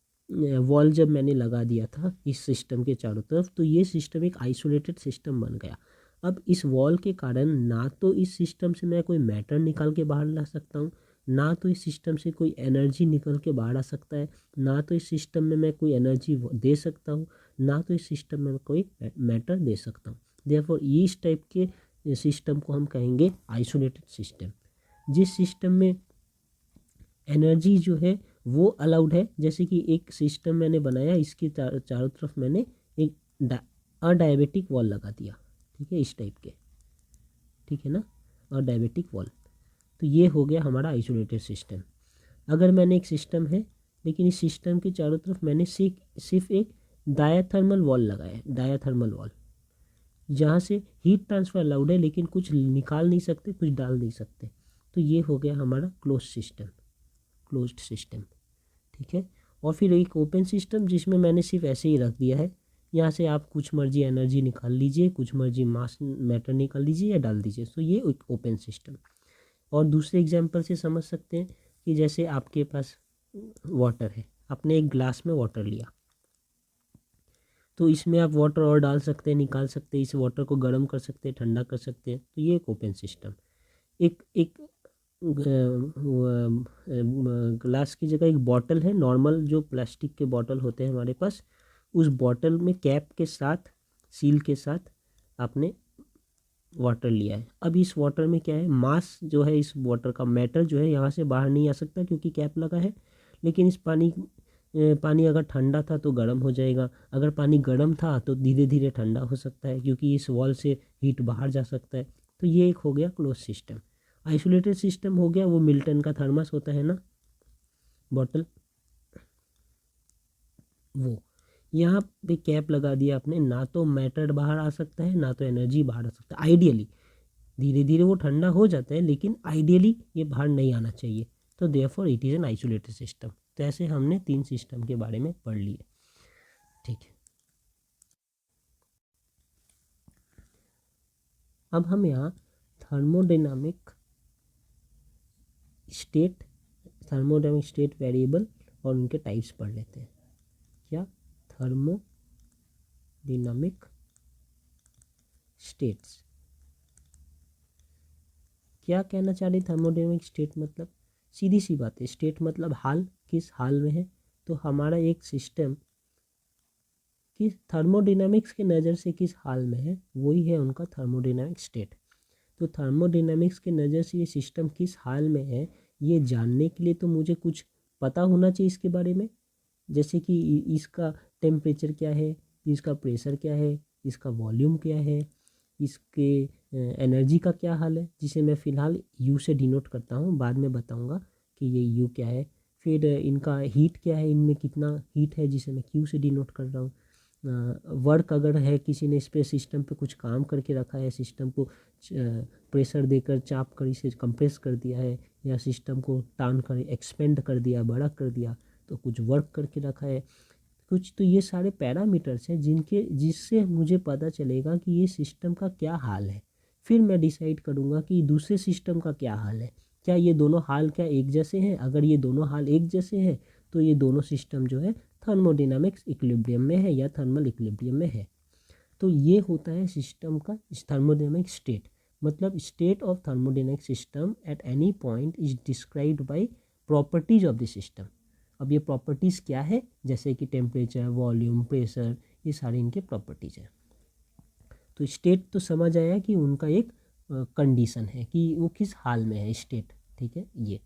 Speaker 1: वॉल जब मैंने लगा दिया था इस सिस्टम के चारों तरफ, तो ये सिस्टम एक आइसोलेटेड सिस्टम बन गया। अब इस वॉल के कारण ना तो इस सिस्टम से मैं कोई मैटर निकाल के बाहर ला सकता हूँ, ना तो इस सिस्टम से कोई एनर्जी निकल के बाहर आ सकता है, ना तो इस सिस्टम में मैं कोई एनर्जी दे सकता हूँ, ना तो इस सिस्टम में मैं कोई मैटर दे सकता हूँ। देयरफॉर इस टाइप के सिस्टम को हम कहेंगे आइसोलेटेड सिस्टम। जिस सिस्टम में एनर्जी जो है वो अलाउड है, जैसे कि एक सिस्टम मैंने बनाया, इसके चारों तरफ मैंने एक अडायबिटिक वॉल लगा दिया, ठीक है, इस टाइप के, ठीक है ना, अडायबिटिक वॉल। तो ये हो गया हमारा आइसोलेटेड सिस्टम। अगर मैंने एक सिस्टम है, लेकिन इस सिस्टम के चारों तरफ मैंने सिर्फ एक डायाथर्मल वॉल लगाया है, डायाथर्मल वॉल, जहाँ से हीट ट्रांसफ़र अलाउड है, लेकिन कुछ निकाल नहीं सकते, कुछ डाल नहीं सकते, तो ये हो गया हमारा क्लोज सिस्टम, क्लोज्ड सिस्टम, ठीक है। और फिर एक ओपन सिस्टम जिसमें मैंने सिर्फ ऐसे ही रख दिया है, यहाँ से आप कुछ मर्जी एनर्जी निकाल लीजिए, कुछ मर्जी मास मैटर निकाल लीजिए या डाल दीजिए। तो ये एक ओपन सिस्टम। और दूसरे एग्जांपल से समझ सकते हैं कि जैसे आपके पास वाटर है, आपने एक ग्लास में वाटर लिया, तो इसमें आप वाटर और डाल सकते हैं, निकाल सकते हैं, इस वाटर को गर्म कर सकते हैं, ठंडा कर सकते हैं। तो ये एक ओपन सिस्टम। एक एक ग्लास की जगह एक बॉटल है, नॉर्मल जो प्लास्टिक के बॉटल होते हैं हमारे पास, उस बॉटल में कैप के साथ, सील के साथ आपने वाटर लिया है। अब इस वाटर में क्या है, मास जो है इस वाटर का, मैटर जो है यहाँ से बाहर नहीं आ सकता क्योंकि कैप लगा है। लेकिन इस पानी अगर ठंडा था तो गर्म हो जाएगा, अगर पानी गर्म था तो धीरे धीरे ठंडा हो सकता है क्योंकि इस वॉल से हीट बाहर जा सकता है। तो ये एक हो गया क्लोज सिस्टम। आइसोलेटेड सिस्टम हो गया वो मिल्टन का थर्मस होता है ना, बॉटल, वो यहाँ पे कैप लगा दिया आपने, ना तो मैटर बाहर आ सकता है ना तो एनर्जी बाहर आ सकता है। आइडियली धीरे धीरे वो ठंडा हो जाता है, लेकिन आइडियली ये बाहर नहीं आना चाहिए। तो therefore it is an isolated system. तो ऐसे हमने 3 सिस्टम के बारे में पढ़ लिए। ठीक है, अब हम यहाँ thermodynamic state, thermodynamic state variable और उनके टाइप्स पढ़ लेते हैं। क्या? Thermodynamic states. क्या कहना चाह रही थर्मोडायनामिक स्टेट? मतलब सीधी सी बात है, स्टेट मतलब हाल, किस हाल में है। तो हमारा एक सिस्टम किस थर्मोडायनामिक्स के नज़र से किस हाल में है, वही है उनका थर्मोडायनामिक स्टेट। तो थर्मोडायनामिक्स के नज़र से ये सिस्टम किस हाल में है, ये जानने के लिए तो मुझे कुछ पता होना चाहिए इसके बारे में। जैसे कि इसका टेम्परेचर क्या है, इसका प्रेशर क्या है, इसका वॉल्यूम क्या है, इसके एनर्जी का क्या हाल है, जिसे मैं फ़िलहाल यू से डिनोट करता हूँ, बाद में बताऊँगा कि ये यू क्या है। फिर इनका हीट क्या है, इनमें कितना हीट है, जिसे मैं क्यू से डिनोट कर रहा हूँ। वर्क अगर है, किसी ने इस पे सिस्टम पे कुछ काम करके रखा है, सिस्टम को प्रेशर देकर चाप कर इसे कंप्रेस कर दिया है, या सिस्टम को टान कर एक्सपेंड कर दिया, बड़ा कर दिया, तो कुछ वर्क करके रखा है कुछ। तो ये सारे पैरामीटर्स हैं जिससे मुझे पता चलेगा कि ये सिस्टम का क्या हाल है। फिर मैं डिसाइड करूँगा कि दूसरे सिस्टम का क्या हाल है। क्या ये दोनों हाल क्या एक जैसे हैं? अगर ये दोनों हाल एक जैसे हैं तो ये दोनों सिस्टम जो है थर्मोडायनामिक्स इक्विलिब्रियम में है या थर्मल इक्विलिब्रियम में है। तो ये होता है सिस्टम का थर्मोडायनामिक स्टेट। मतलब state of thermodynamic system at any point is described bye properties of the system. अब ये प्रॉपर्टीज़ क्या है? जैसे कि टेम्परेचर, वॉल्यूम, प्रेशर, ये सारे इनके प्रॉपर्टीज़ हैं। तो स्टेट तो समझ आया कि उनका एक कंडीशन है कि वो किस हाल में है, स्टेट। ठीक है ये।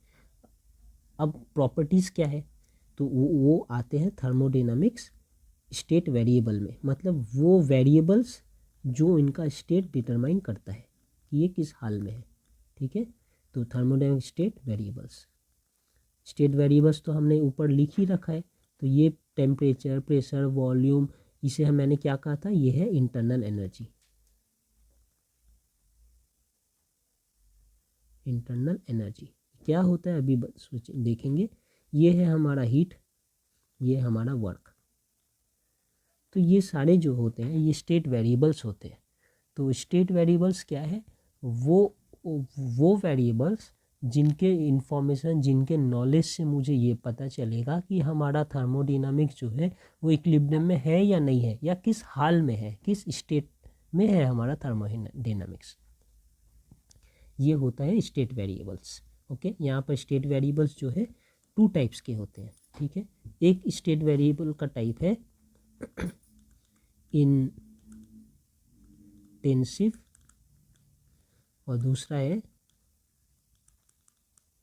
Speaker 1: अब प्रॉपर्टीज़ क्या है? तो वो आते हैं थर्मोडायनामिक्स स्टेट वेरिएबल में। मतलब वो वेरिएबल्स जो इनका स्टेट डिटरमाइन करता है कि ये किस हाल में है। ठीक है, तो thermodynamic state variables, state variables तो हमने ऊपर लिख ही रखा है। तो ये टेम्परेचर, प्रेशर, वॉल्यूम, इसे हम मैंने क्या कहा था, ये है इंटरनल एनर्जी। इंटरनल एनर्जी क्या होता है अभी देखेंगे। ये है हमारा हीट, ये हमारा वर्क। तो ये सारे जो होते हैं ये स्टेट वेरिएबल्स होते हैं। तो स्टेट वेरिएबल्स क्या है? वो वेरिएबल्स जिनके इंफॉर्मेशन, जिनके नॉलेज से मुझे ये पता चलेगा कि हमारा थर्मोडायनामिक्स जो है वो इक्विलिब्रियम में है या नहीं है, या किस हाल में है, किस स्टेट में है हमारा थर्मोडायनामिक्स। ये होता है स्टेट वेरिएबल्स। ओके, यहाँ पर स्टेट वेरिएबल्स जो है 2 टाइप्स के होते हैं। ठीक है, एक स्टेट वेरिएबल का टाइप है इंटेंसिव और दूसरा है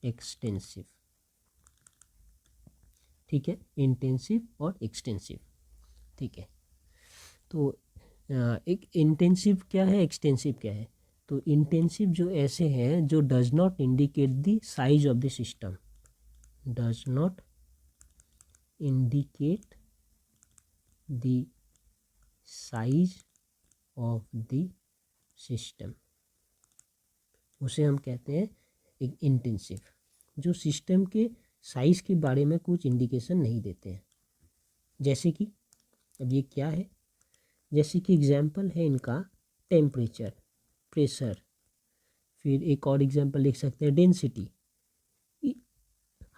Speaker 1: एक्सटेंसिव। ठीक है, इंटेंसिव और एक्सटेंसिव। ठीक है, तो एक इंटेंसिव क्या है, एक्सटेंसिव क्या है? तो इंटेंसिव जो ऐसे हैं जो does not indicate the size of the system, does not indicate the size of the system, उसे हम कहते हैं एक इंटेंसिव। जो सिस्टम के साइज के बारे में कुछ इंडिकेशन नहीं देते हैं। जैसे कि अब ये क्या है, जैसे कि एग्जाम्पल है इनका टेम्परेचर, प्रेशर, फिर एक और एग्जाम्पल लिख सकते हैं डेंसिटी।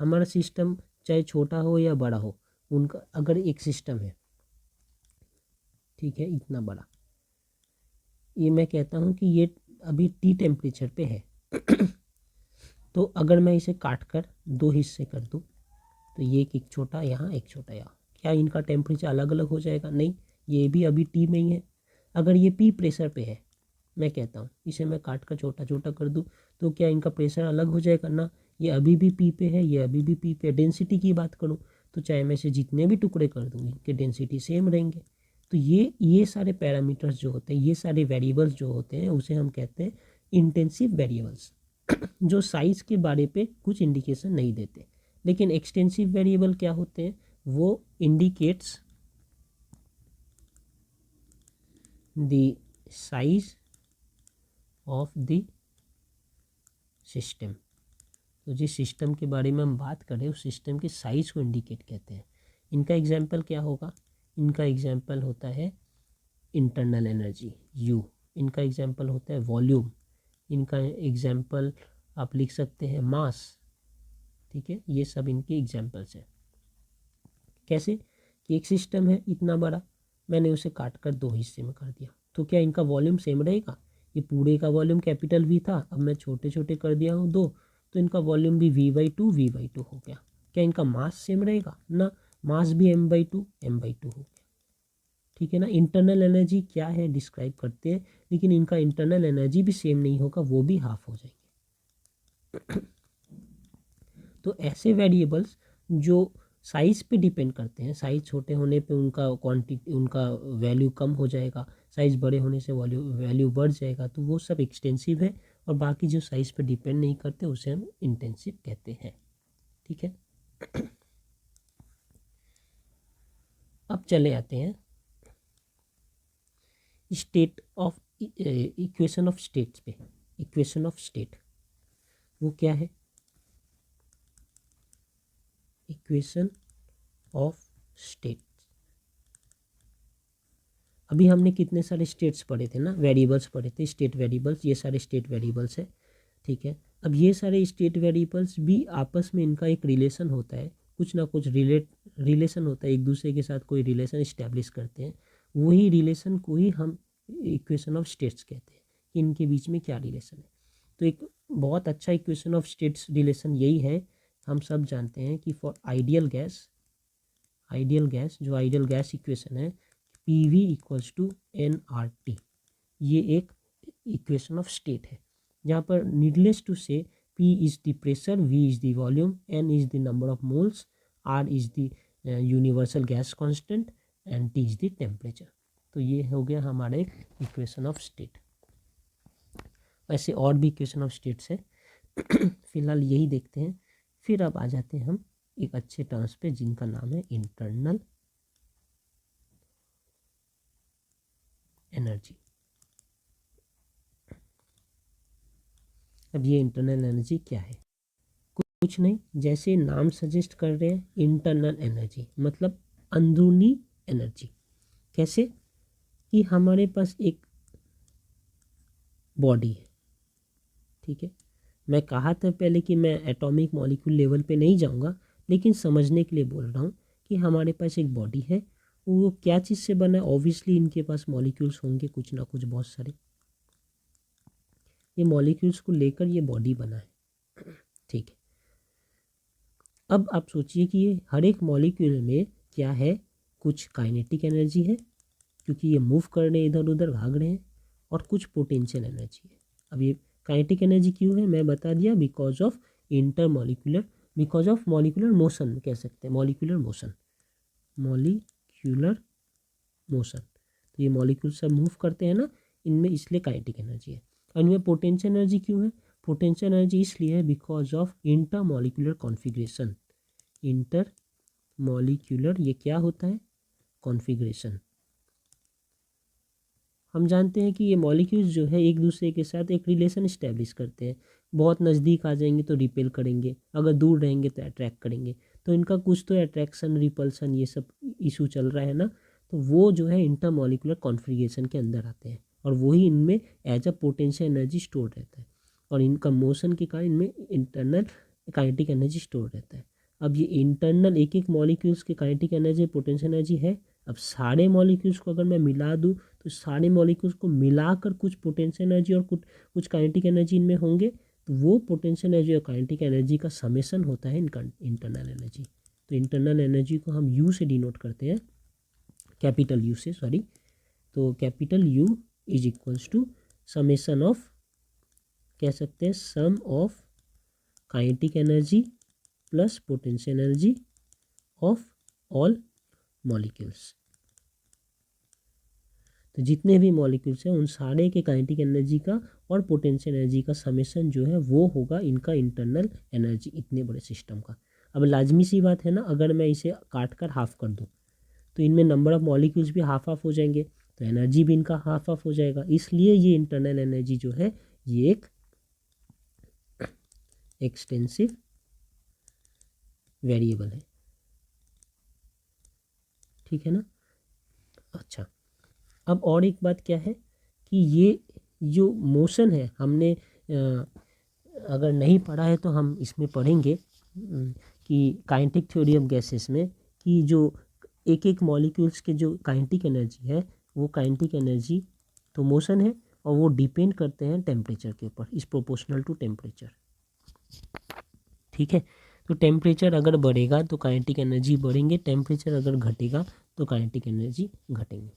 Speaker 1: हमारा सिस्टम चाहे छोटा हो या बड़ा हो, उनका अगर एक सिस्टम है, ठीक है, इतना बड़ा, ये मैं कहता हूँ कि ये अभी टी टेम्परेचर पे है तो अगर मैं इसे काट कर दो हिस्से कर दूँ, तो ये एक छोटा यहाँ, एक छोटा यहाँ, क्या इनका टेम्परेचर अलग अलग हो जाएगा? नहीं, ये भी अभी टी में ही है। अगर ये पी प्रेशर पे है, मैं कहता हूँ इसे मैं काट कर छोटा छोटा कर दूँ, तो क्या इनका प्रेशर अलग हो जाएगा? ना, ये अभी भी पी पे है, ये अभी भी पी पे है। डेंसिटी की बात करूँ तो चाहे मैं इसे जितने भी टुकड़े कर दूँ, इनके डेंसिटी सेम रहेंगे। तो ये सारे पैरामीटर्स जो होते हैं, ये सारे वेरिएबल्स जो होते हैं, उसे हम कहते हैं इंटेंसिव वेरिएबल्स जो साइज के बारे पे कुछ इंडिकेशन नहीं देते। लेकिन एक्सटेंसिव वेरिएबल क्या होते हैं? वो indicates the size of the system. तो जिस सिस्टम के बारे में हम बात करें, उस सिस्टम के साइज को इंडिकेट कहते हैं। इनका एग्जाम्पल क्या होगा? इनका एग्जाम्पल होता है इंटरनल एनर्जी यू, इनका एग्जाम्पल होता है वॉल्यूम, इनका एग्जाम्पल आप लिख सकते हैं मास। ठीक है, ये सब इनके एग्जाम्पल्स हैं। कैसे कि एक सिस्टम है इतना बड़ा, मैंने उसे काट कर दो हिस्से में कर दिया, तो क्या इनका वॉल्यूम सेम रहेगा? ये पूरे का वॉल्यूम कैपिटल वी था, अब मैं छोटे छोटे कर दिया हूँ दो, तो इनका वॉल्यूम भी V/2 हो गया। क्या इनका मास सेम रहेगा? ना, मास भी M/2 हो गया। ठीक है ना। इंटरनल एनर्जी क्या है डिस्क्राइब करते हैं, लेकिन इनका इंटरनल एनर्जी भी सेम नहीं होगा, वो भी हाफ हो जाएंगे। तो ऐसे वेरिएबल्स जो साइज़ पे डिपेंड करते हैं, साइज़ छोटे होने पे उनका क्वांटिटी, उनका वैल्यू कम हो जाएगा, साइज़ बड़े होने से वैल्यू बढ़ जाएगा, तो वो सब एक्सटेंसिव है। और बाकी जो साइज़ पे डिपेंड नहीं करते उसे हम इंटेंसिव कहते हैं। ठीक है। अब चले आते हैं state of equation of states पे। इक्वेशन ऑफ स्टेट वो क्या है? इक्वेशन ऑफ स्टेट, अभी हमने कितने सारे स्टेट्स पढ़े थे ना, वेरिएबल्स पढ़े थे, स्टेट वेरिएबल्स, ये सारे स्टेट वेरिएबल्स है। ठीक है, अब ये सारे स्टेट वेरिएबल्स भी आपस में इनका एक रिलेशन होता है, कुछ ना कुछ रिलेशन होता है, एक दूसरे के साथ कोई रिलेशन इस्टेब्लिश करते हैं। वही रिलेशन को ही हम इक्वेशन ऑफ स्टेट्स कहते हैं कि इनके बीच में क्या रिलेशन है। तो एक बहुत अच्छा इक्वेशन ऑफ स्टेट्स रिलेशन यही है, हम सब जानते हैं कि फॉर आइडियल गैस जो आइडियल गैस इक्वेशन है, PV इक्वल्स टू nRT, ये एक इक्वेशन ऑफ स्टेट है, जहाँ पर नीडलेस टू से P is the pressure, V is the volume, N is the number of moles, R is the universal gas constant and T is the temperature. तो ये हो गया हमारा एक इक्वेशन ऑफ स्टेट। वैसे और भी इक्वेशन ऑफ स्टेट्स है फिलहाल यही देखते हैं। फिर अब आ जाते हैं हम एक अच्छे टर्म्स पे जिनका नाम है इंटरनल एनर्जी। अब ये इंटरनल एनर्जी क्या है? कुछ नहीं, जैसे नाम सजेस्ट कर रहे हैं, इंटरनल एनर्जी मतलब अंदरूनी एनर्जी। कैसे कि हमारे पास एक बॉडी है, ठीक है, मैं कहा था पहले कि मैं एटॉमिक मॉलिक्यूल लेवल पे नहीं जाऊंगा, लेकिन समझने के लिए बोल रहा हूँ कि हमारे पास एक बॉडी है, वो क्या चीज़ से बना है? ऑब्वियसली इनके पास मॉलिक्यूल्स होंगे कुछ ना कुछ, बहुत सारे। ये मॉलिक्यूल्स को लेकर ये बॉडी बना है, ठीक है। अब आप सोचिए कि ये हर एक मॉलिक्यूल में क्या है? कुछ काइनेटिक एनर्जी है, क्योंकि ये मूव कर रहे हैं, इधर उधर भाग रहे हैं, और कुछ पोटेंशियल एनर्जी है। अब ये काइनेटिक एनर्जी क्यों है मैं बता दिया, because of intermolecular, because of molecular motion कह सकते हैं, मॉलिक्यूलर मोशन तो ये मॉलिक्यूल सब मूव करते हैं ना इनमें, इसलिए काइनेटिक एनर्जी है। और इनमें पोटेंशियल एनर्जी क्यों है? पोटेंशियल एनर्जी इसलिए है because of intermolecular configuration. Intermolecular ये क्या होता है? कॉन्फ़िगरेशन। हम जानते हैं कि ये मॉलिक्यूल्स जो है एक दूसरे के साथ एक रिलेशन इस्टेब्लिश करते हैं, बहुत नज़दीक आ जाएंगे तो रिपेल करेंगे, अगर दूर रहेंगे तो अट्रैक्ट करेंगे। तो इनका कुछ तो अट्रैक्शन रिपल्सन ये सब इशू चल रहा है ना, तो वो जो है इंटरमॉलिकुलर कॉन्फ़िगरेशन के अंदर आते हैं और वही इनमें as a potential energy store रहता है और इनका मोशन के कारण इनमें इंटरनल काइनेटिक एनर्जी स्टोर रहता है। अब ये इंटरनल एक एक मॉलिक्यूल्स के काइनेटिक एनर्जी पोटेंशियल एनर्जी है। अब सारे मॉलिक्यूल्स को अगर मैं मिला दूँ तो सारे मॉलिक्यूल्स को मिलाकर कुछ पोटेंशियल एनर्जी और कुछ कुछ काइनेटिक एनर्जी इनमें होंगे, तो वो पोटेंशियल एनर्जी और काइनेटिक एनर्जी का समेसन होता है इनका इंटरनल एनर्जी। तो इंटरनल एनर्जी को हम यू से डिनोट करते हैं, कैपिटल यू से, सॉरी। तो capital U is equals to summation of, कह सकते हैं sum of kinetic energy plus potential energy of all molecules. तो जितने भी मॉलिक्यूल्स हैं उन सारे के काइनेटिक एनर्जी का और पोटेंशियल एनर्जी का समेसन जो है वो होगा इनका इंटरनल एनर्जी, इतने बड़े सिस्टम का। अब लाजमी सी बात है ना, अगर मैं इसे काट कर हाफ कर दूँ तो इनमें नंबर ऑफ मॉलिक्यूल्स भी हाफ हाफ हो जाएंगे, तो एनर्जी भी इनका हाफ हाफ हो जाएगा। इसलिए ये इंटरनल एनर्जी जो है ये एक एक्सटेंसिव वेरिएबल है, ठीक है ना। अच्छा, अब और एक बात क्या है कि ये जो मोशन है हमने अगर नहीं पढ़ा है तो हम इसमें पढ़ेंगे कि काइनेटिक थ्योरी ऑफ गैसेस में कि जो एक एक मॉलिक्यूल्स के जो काइनेटिक एनर्जी है वो काइनेटिक एनर्जी तो मोशन है और वो डिपेंड करते हैं टेम्परेचर के ऊपर, इज प्रोपोर्शनल टू टेम्परेचर, ठीक है। तो टेम्परेचर अगर बढ़ेगा तो काइनेटिक एनर्जी बढ़ेंगे, टेम्परेचर अगर घटेगा तो काइनेटिक एनर्जी घटेंगे,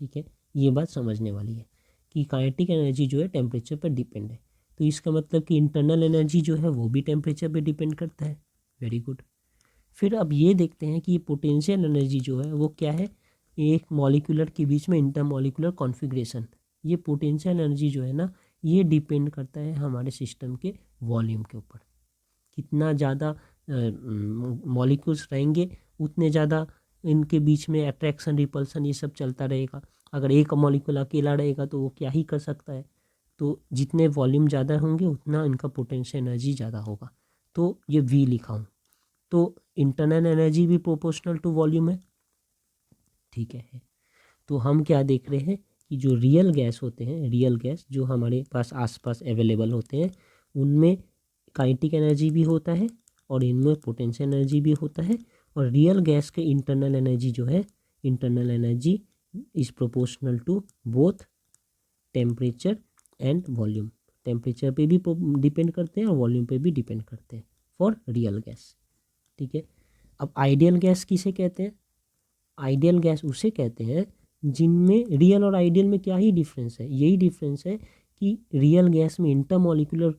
Speaker 1: ठीक है। ये बात समझने वाली है कि काइनेटिक एनर्जी जो है टेम्परेचर पर डिपेंड है, तो इसका मतलब कि इंटरनल एनर्जी जो है वो भी टेम्परेचर पे डिपेंड करता है। Very good. फिर अब ये देखते हैं कि ये पोटेंशियल एनर्जी जो है वो क्या है, एक मॉलिक्यूलर के बीच में इंटरमॉलिक्यूलर कॉन्फ़िगरेशन। ये पोटेंशियल एनर्जी जो है ना ये डिपेंड करता है हमारे सिस्टम के वॉल्यूम के ऊपर। कितना ज़्यादा मॉलिक्यूल्स रहेंगे उतने ज़्यादा इनके बीच में अट्रैक्शन रिपल्सन ये सब चलता रहेगा। अगर एक मॉलिक्यूल अकेला रहेगा तो वो क्या ही कर सकता है। तो जितने वॉल्यूम ज़्यादा होंगे उतना इनका पोटेंशियल एनर्जी ज़्यादा होगा। तो ये वी लिखा हूँ, तो इंटरनल एनर्जी भी प्रोपोर्शनल टू वॉल्यूम है, ठीक है। तो हम क्या देख रहे हैं कि जो रियल गैस होते हैं, रियल गैस जो हमारे पास आसपास अवेलेबल होते हैं उनमें काइनेटिक एनर्जी भी होता है और इनमें पोटेंशियल एनर्जी भी होता है। और रियल गैस के इंटरनल एनर्जी जो है, internal energy is proportional to both temperature and volume. Temperature पे भी डिपेंड करते हैं और वॉल्यूम पे भी डिपेंड करते हैं फॉर रियल गैस, ठीक है। अब आइडियल गैस किसे कहते हैं? आइडियल गैस उसे कहते हैं जिनमें रियल और आइडियल में क्या ही डिफरेंस है, यही डिफरेंस है कि रियल गैस में इंटरमॉलिक्यूलर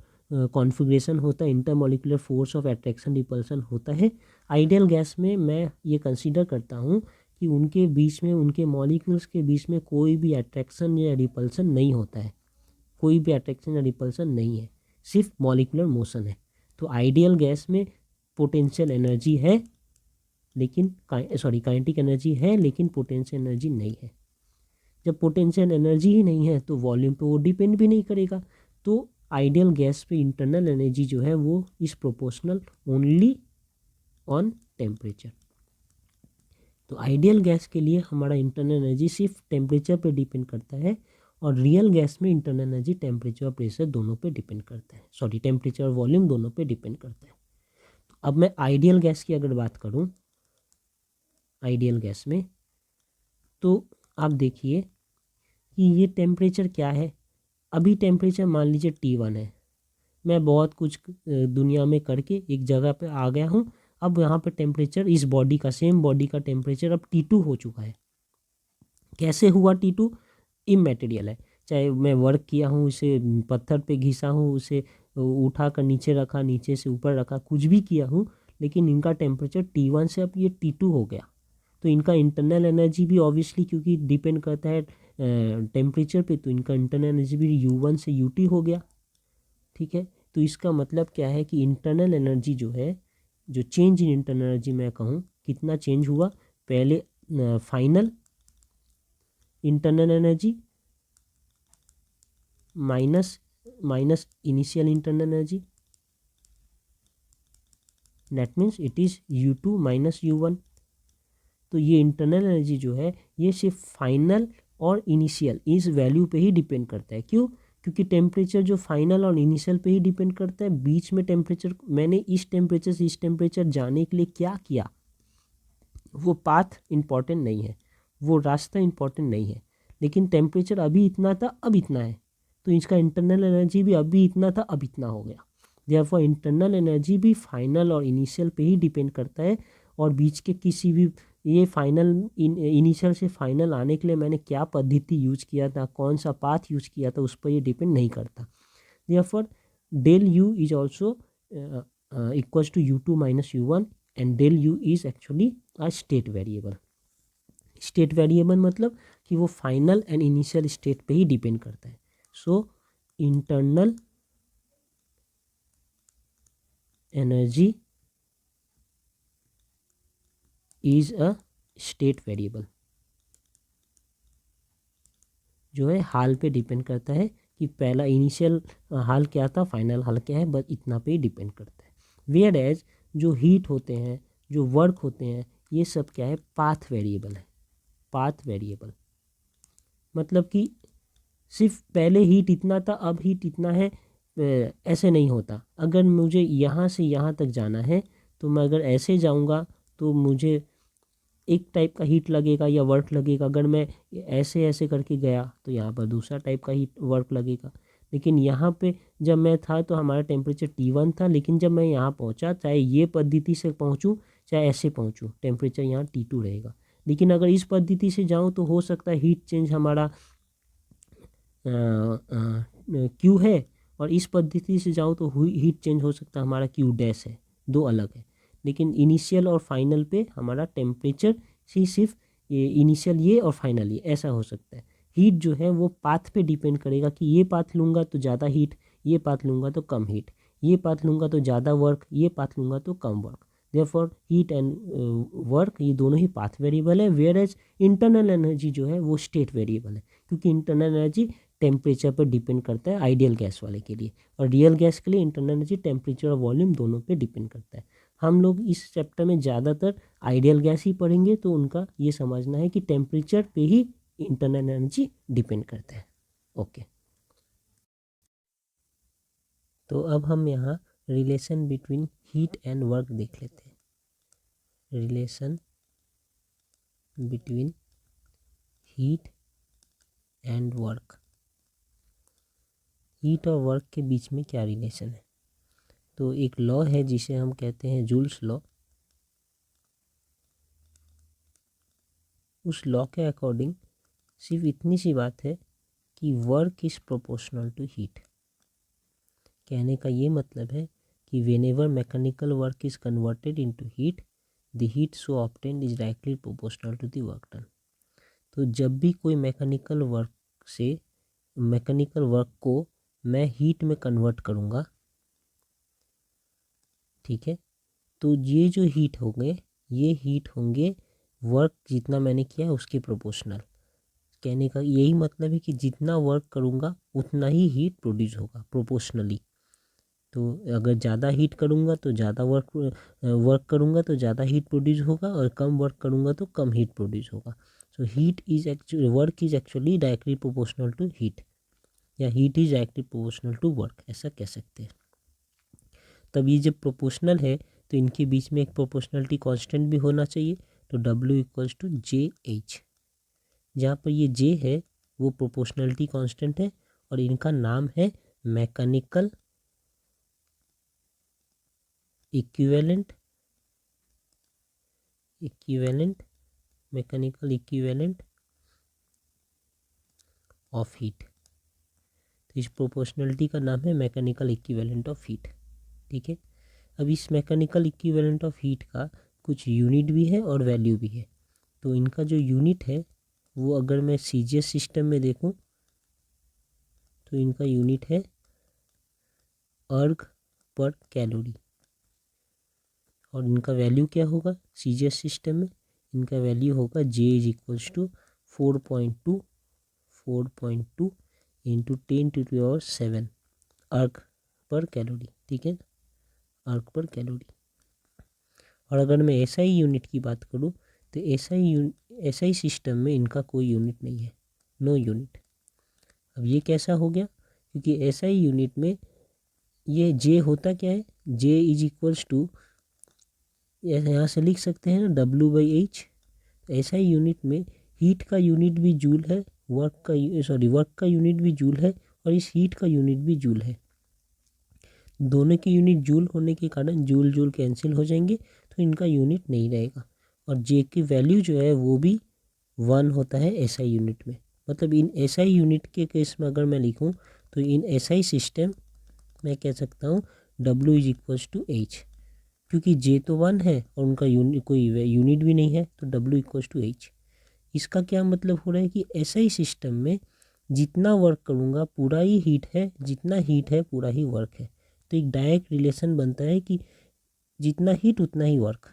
Speaker 1: कॉन्फ़िगरेशन होता है, intermolecular force of attraction repulsion होता है। आइडियल गैस में मैं ये कंसीडर करता हूँ कि उनके बीच में, उनके मॉलिक्यूल्स के बीच में कोई भी अट्रैक्शन या रिपल्सन नहीं होता है, कोई भी अट्रैक्शन या रिपल्सन नहीं है, सिर्फ मॉलिक्यूलर मोशन है। तो आइडियल गैस में पोटेंशियल एनर्जी है लेकिन काइनेटिक एनर्जी है लेकिन पोटेंशियल एनर्जी नहीं है। जब पोटेंशियल एनर्जी ही नहीं है तो वॉल्यूम पे वो डिपेंड भी नहीं करेगा। तो आइडियल गैस पे इंटरनल एनर्जी जो है वो is proportional only on temperature. तो आइडियल गैस के लिए हमारा इंटरनल एनर्जी सिर्फ टेम्परेचर पे डिपेंड करता है और रियल गैस में इंटरनल एनर्जी टेम्परेचर और प्रेशर दोनों पे डिपेंड करता है, सॉरी टेम्परेचर और वॉल्यूम दोनों पे डिपेंड करता है। तो अब मैं आइडियल गैस की अगर बात करूँ, आइडियल गैस में तो आप देखिए कि ये टेम्परेचर क्या है। अभी टेम्परेचर मान लीजिए T1 है, मैं बहुत कुछ दुनिया में करके एक जगह पे आ गया हूँ। अब यहाँ पे टेम्परेचर इस बॉडी का, सेम बॉडी का टेम्परेचर अब T2 हो चुका है। कैसे हुआ T2? इमैटेरियल है, चाहे मैं वर्क किया हूँ, उसे पत्थर पे घिसा हूँ, उसे उठा कर नीचे रखा, नीचे से ऊपर रखा, कुछ भी किया हूँ, लेकिन इनका टेम्परेचर T1 से अब ये T2 हो गया। तो इनका इंटरनल एनर्जी भी ऑब्वियसली क्योंकि डिपेंड करता है टेम्परेचर पे, तो इनका इंटरनल एनर्जी भी U1 से UT हो गया, ठीक है। तो इसका मतलब क्या है कि इंटरनल एनर्जी जो है, जो चेंज इन इंटरनल एनर्जी मैं कहूँ कितना चेंज हुआ, पहले final internal energy minus initial internal energy, that means it is U2 minus U1। तो ये इंटरनल एनर्जी जो है ये सिर्फ फाइनल और इनिशियल इस वैल्यू पे ही डिपेंड करता है। क्यों? क्योंकि टेम्परेचर जो फाइनल और इनिशियल पे ही डिपेंड करता है, बीच में टेम्परेचर मैंने इस टेम्परेचर से इस टेम्परेचर जाने के लिए क्या किया वो पाथ इम्पॉर्टेंट नहीं है, वो रास्ता इम्पॉर्टेंट नहीं है, लेकिन टेम्परेचर अभी इतना था अब इतना है, तो इसका इंटरनल एनर्जी भी अभी इतना था अब इतना हो गया। देयरफॉर इंटरनल एनर्जी भी फाइनल और इनिशियल पे ही डिपेंड करता है, और बीच के किसी भी ये फाइनल इनिशियल से फाइनल आने के लिए मैंने क्या पद्धति यूज किया था, कौन सा पाथ यूज किया था, उस पर ये डिपेंड नहीं करता। Therefore del U is also equals to u2 minus u1 and del U is actually a state variable. State variable मतलब कि वो फाइनल एंड इनिशियल स्टेट पे ही डिपेंड करता है। So internal energy is a state variable, जो है हाल पे depend करता है कि पहला इनिशियल हाल क्या था, फाइनल हाल क्या है, बस इतना पे ही डिपेंड करता है। वेयर एज जो हीट होते हैं, जो वर्क होते हैं, ये सब क्या है, पाथ वेरिएबल है। पाथ वेरिएबल मतलब कि सिर्फ पहले हीट इतना था अब हीट इतना है, ऐसे नहीं होता। अगर मुझे यहाँ से यहाँ तक जाना है तो मैं अगर ऐसे जाऊँगा तो मुझे एक टाइप का हीट लगेगा या वर्क लगेगा। अगर मैं ऐसे ऐसे करके गया तो यहाँ पर दूसरा टाइप का हीट वर्क लगेगा। लेकिन यहाँ पे जब मैं था तो हमारा टेम्परेचर T1 था, लेकिन जब मैं यहाँ पहुँचा, चाहे ये पद्धति से पहुँचूँ चाहे ऐसे पहुँचूँ, टेम्परेचर यहाँ T2 रहेगा। लेकिन अगर इस पद्धति से जाऊँ तो हो सकता है हीट चेंज हमारा क्यू है, और इस पद्धति से जाऊँ तो हीट चेंज हो सकता है हमारा क्यू डैश है, दो अलग है। लेकिन इनिशियल और फाइनल पे हमारा टेम्परेचर सिर्फ ये इनिशियल ये और फाइनल ये ऐसा हो सकता है। हीट जो है वो पाथ पे डिपेंड करेगा कि ये पाथ लूँगा तो ज़्यादा हीट, ये पाथ लूँगा तो कम हीट, ये पाथ लूँगा तो ज़्यादा वर्क, ये पाथ लूँगा तो कम work. Therefore heat and work ये दोनों ही पाथ वेरिएबल है। वेयर एज इंटरनल एनर्जी जो है वो स्टेट वेरिएबल है, क्योंकि इंटरनल एनर्जी टेम्परेचर पर डिपेंड करता है आइडियल गैस वाले के लिए, और रियल गैस के लिए इंटरनल एनर्जी टेम्परेचर और वॉल्यूम दोनों पे डिपेंड करता है। हम लोग इस चैप्टर में ज़्यादातर आइडियल गैस ही पढ़ेंगे, तो उनका ये समझना है कि टेम्परेचर पे ही इंटरनल एनर्जी डिपेंड करता है। ओके, तो अब हम यहाँ relation between heat and work देख लेते हैं। Relation between heat and work. Heat और वर्क के बीच में क्या रिलेशन है? तो एक लॉ है जिसे हम कहते हैं जूल्स लॉ। उस लॉ के अकॉर्डिंग सिर्फ इतनी सी बात है कि work is proportional to heat. कहने का ये मतलब है कि whenever mechanical work is converted into heat, the heat so obtained is directly proportional to the work done. तो जब भी कोई मैकेनिकल वर्क को मैं हीट में कन्वर्ट करूँगा, ठीक है, तो ये जो हीट होंगे ये हीट होंगे वर्क जितना मैंने किया उसके प्रोपोर्शनल। कहने का यही मतलब है कि जितना वर्क करूँगा उतना ही हीट प्रोड्यूस होगा प्रोपोर्शनली। तो अगर ज़्यादा हीट करूँगा तो ज़्यादा वर्क करूँगा तो ज़्यादा हीट प्रोड्यूस होगा, और कम वर्क करूँगा तो कम हीट प्रोड्यूस होगा। So work is actually directly proportional to heat, या heat is directly proportional to work, ऐसा कह सकते हैं। तब ये जब प्रोपोर्शनल है तो इनके बीच में एक प्रोपोर्शनलिटी कांस्टेंट भी होना चाहिए। तो W इक्वल्स टू JH, जहाँ पर ये J है वो प्रोपोर्शनलिटी कांस्टेंट है, और इनका नाम है mechanical equivalent mechanical equivalent of heat. तो इस प्रोपोर्शनलिटी का नाम है मैकेनिकल इक्विवेलेंट ऑफ हीट। ठीक है, अब इस मैकेनिकल इक्विवेलेंट ऑफ हीट का कुछ यूनिट भी है और वैल्यू भी है। तो इनका जो यूनिट है वो अगर मैं CGS सिस्टम में देखूं तो इनका यूनिट है अर्ग पर कैलोरी, और इनका वैल्यू क्या होगा CGS सिस्टम में? इनका वैल्यू होगा J is equals to 4.2 into 10⁻⁷ erg पर कैलोरी। ठीक है, अर्ग पर कैलोरी। और अगर मैं SI यूनिट की बात करूँ तो SI सिस्टम में इनका कोई यूनिट नहीं है, नो यूनिट। अब ये कैसा हो गया, क्योंकि SI यूनिट में ये J होता क्या है, J इज इक्वल्स टू, यहाँ से लिख सकते हैं ना W/H। SI यूनिट में हीट का यूनिट भी जूल है, वर्क का यूनिट भी जूल है, और इस हीट का यूनिट भी जूल है। दोनों की यूनिट जूल होने के कारण जूल जूल कैंसिल हो जाएंगे, तो इनका यूनिट नहीं रहेगा। और J की वैल्यू जो है वो भी 1 होता है SI यूनिट में। मतलब इन SI यूनिट के केस में अगर मैं लिखूं तो इन SI सिस्टम मैं कह सकता हूँ W is equals to H, क्योंकि J तो 1 है और उनका कोई यूनिट भी नहीं है, तो W इक्वल्स टू H। इसका क्या मतलब हो रहा है कि SI सिस्टम में जितना वर्क करूँगा पूरा ही हीट है, जितना हीट है पूरा ही वर्क है। तो एक डायरेक्ट रिलेशन बनता है कि जितना हीट उतना ही वर्क,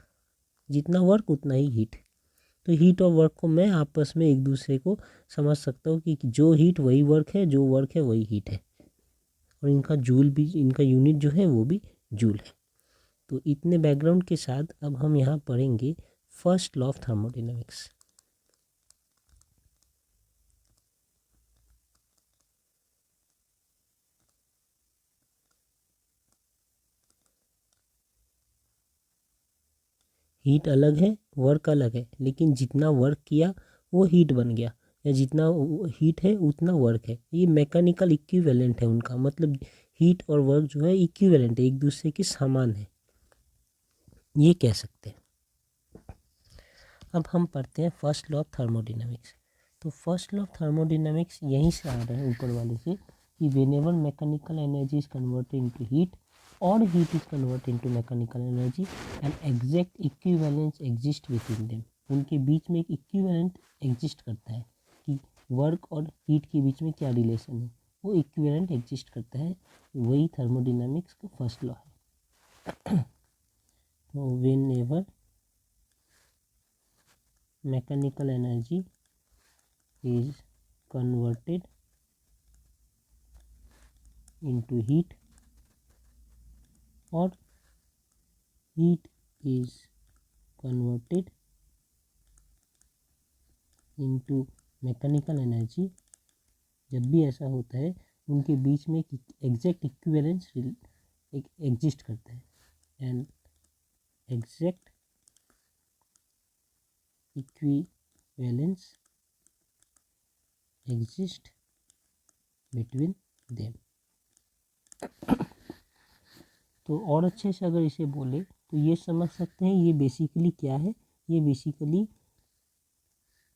Speaker 1: जितना वर्क उतना ही हीट। तो हीट और वर्क को मैं आपस में एक दूसरे को समझ सकता हूँ कि जो हीट वही वर्क है, जो वर्क है वही हीट है, और इनका जूल भी, इनका यूनिट जो है वो भी जूल है। तो इतने बैकग्राउंड के साथ अब हम यहाँ पढ़ेंगे first law of thermodynamics. Heat अलग है, वर्क अलग है, लेकिन जितना वर्क किया वो हीट बन गया, या जितना हीट है उतना वर्क है। ये मैकेनिकल इक्विवेलेंट है उनका, मतलब हीट और वर्क जो है इक्विवेलेंट है, एक दूसरे के समान है, ये कह सकते हैं। अब हम पढ़ते हैं फर्स्ट लॉ ऑफ थर्मोडायनामिक्स। तो फर्स्ट लॉ ऑफ थर्मोडायनामिक्स यहीं से आ रहा है ऊपर वाले से, कि whenever mechanical energy is converted into heat और heat is converted into mechanical energy and exact equivalence exist within them. उनके बीच में एक इक्विवेलेंट एग्जिस्ट करता है कि वर्क और हीट के बीच में क्या रिलेशन है, वो इक्विवेलेंट एग्जिस्ट करता है। वही थर्मोडायनामिक्स का फर्स्ट लॉ है। तो whenever mechanical energy is converted into heat or heat is converted into mechanical energy, जब भी ऐसा होता है उनके बीच में एक एग्जैक्ट इक्विवेलेंस एक एग्जिस्ट करता है, and exact equivalence exist between them. तो और अच्छे से अगर इसे बोले तो ये समझ सकते हैं ये बेसिकली क्या है। ये बेसिकली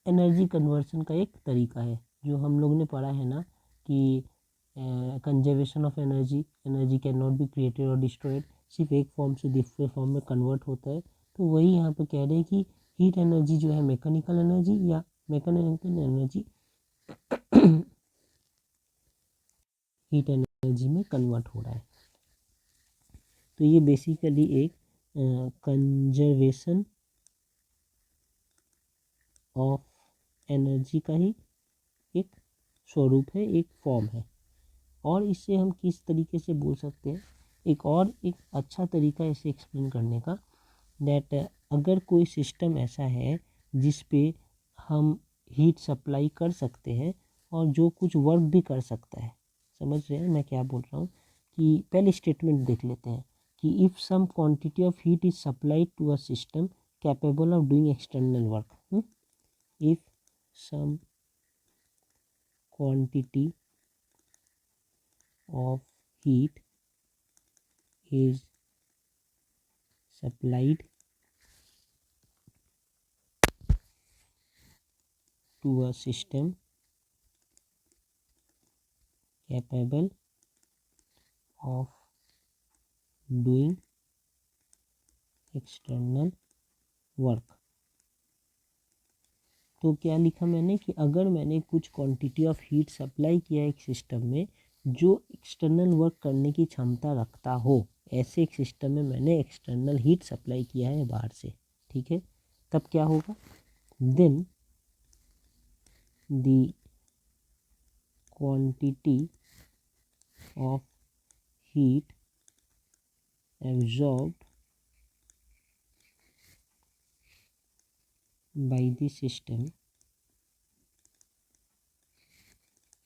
Speaker 1: एनर्जी कन्वर्सन का एक तरीका है, जो हम लोग ने पढ़ा है ना कि conservation of energy, energy can not be created और डिस्ट्रॉयड, सिर्फ एक फॉर्म से दूसरे फॉर्म में कन्वर्ट होता है। तो वही यहाँ पे कह रहे हैं कि हीट एनर्जी जो है मैकेनिकल एनर्जी या मैकेनिकल एनर्जी हीट एनर्जी में कन्वर्ट हो रहा है। तो ये बेसिकली एक कंजर्वेशन ऑफ एनर्जी का ही एक स्वरूप है, एक फॉर्म है। और इससे हम किस तरीके से बोल सकते हैं, एक अच्छा तरीका इसे एक्सप्लेन करने का, दैट अगर कोई सिस्टम ऐसा है जिस पे हम हीट सप्लाई कर सकते हैं और जो कुछ वर्क भी कर सकता है, समझ रहे हैं मैं क्या बोल रहा हूँ, कि पहले स्टेटमेंट देख लेते हैं कि if some quantity of heat is supplied to a system capable of doing external work, if some quantity of heat is supplied to a system capable of doing external work। तो क्या लिखा मैंने कि अगर मैंने कुछ क्वांटिटी ऑफ हीट सप्लाई किया एक सिस्टम में जो एक्सटर्नल वर्क करने की क्षमता रखता हो, ऐसे एक सिस्टम में मैंने एक्सटर्नल हीट सप्लाई किया है बाहर से, ठीक है, तब क्या होगा, then the quantity of heat absorbed by the system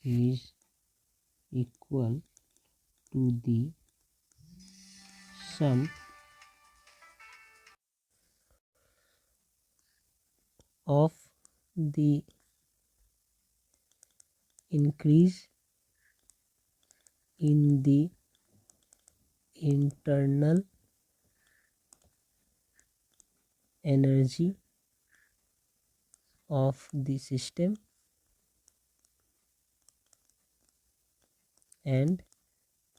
Speaker 1: is equal to the sum of the increase in the internal energy of the system and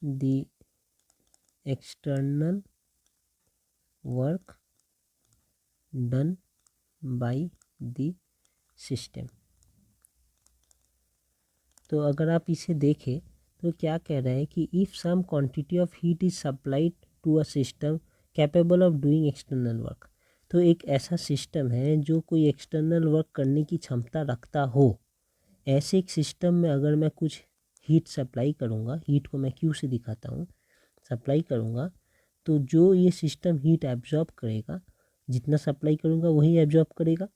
Speaker 1: the external work done by the system। तो अगर आप इसे देखें तो क्या कह रहा है कि if some quantity of heat is supplied to a system capable of doing external work. तो एक ऐसा सिस्टम है जो कोई एक्सटर्नल वर्क करने की क्षमता रखता हो, ऐसे एक सिस्टम में अगर मैं कुछ हीट सप्लाई करूँगा, हीट को मैं क्यू से दिखाता हूँ, सप्लाई करूँगा, तो जो ये सिस्टम हीट एब्जॉर्ब करेगा, जितना सप्लाई करूँगा वही एब्जॉर्ब करेगा,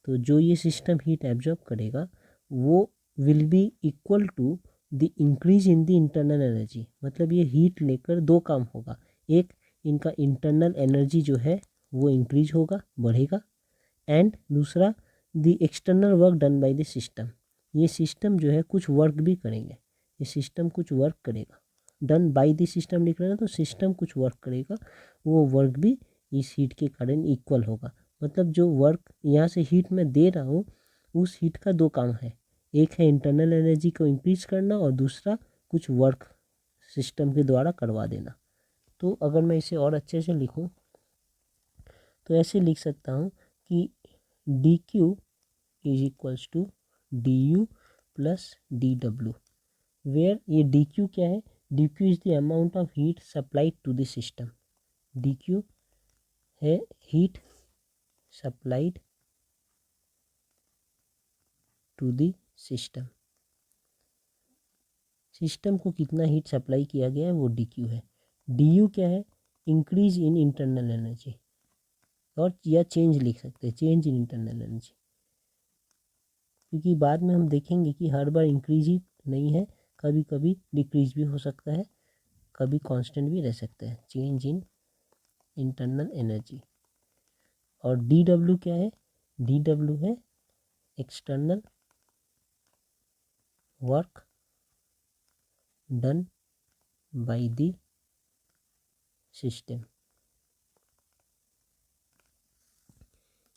Speaker 1: तो जो ये सिस्टम हीट एब्जॉर्ब करेगा वो will be equal to the increase in the internal energy. मतलब ये हीट लेकर दो काम होगा, एक इनका इंटरनल एनर्जी जो है वो इंक्रीज होगा, बढ़ेगा, एंड दूसरा the external work done by the system. ये सिस्टम जो है कुछ वर्क भी करेंगे, ये सिस्टम कुछ वर्क करेगा, डन बाय द सिस्टम लिख रहे हैं तो सिस्टम कुछ वर्क करेगा, वो वर्क भी इस हीट के कारण इक्वल होगा। मतलब जो वर्क यहाँ से हीट में दे रहा हूँ उस हीट का दो काम है, एक है इंटरनल एनर्जी को इंक्रीज करना और दूसरा कुछ वर्क सिस्टम के द्वारा करवा देना। तो अगर मैं इसे और अच्छे से लिखूं तो ऐसे लिख सकता हूं कि D Q is equals to D U plus D W, where ये डी क्यू क्या है, D Q is the amount of heat supplied to the system. D Q है heat supplied to the system, system को कितना heat supply किया गया है वो डी क्यू है। डी यू क्या है, इंक्रीज इन इंटरनल एनर्जी, और या चेंज लिख सकते हैं, चेंज इन इंटरनल एनर्जी, क्योंकि बाद में हम देखेंगे कि हर बार इंक्रीज ही नहीं है, कभी कभी डिक्रीज भी हो सकता है, कभी कांस्टेंट भी रह सकता है, चेंज इन इंटरनल एनर्जी। और डी डब्ल्यू क्या है, डी डब्ल्यू है external work done by the system.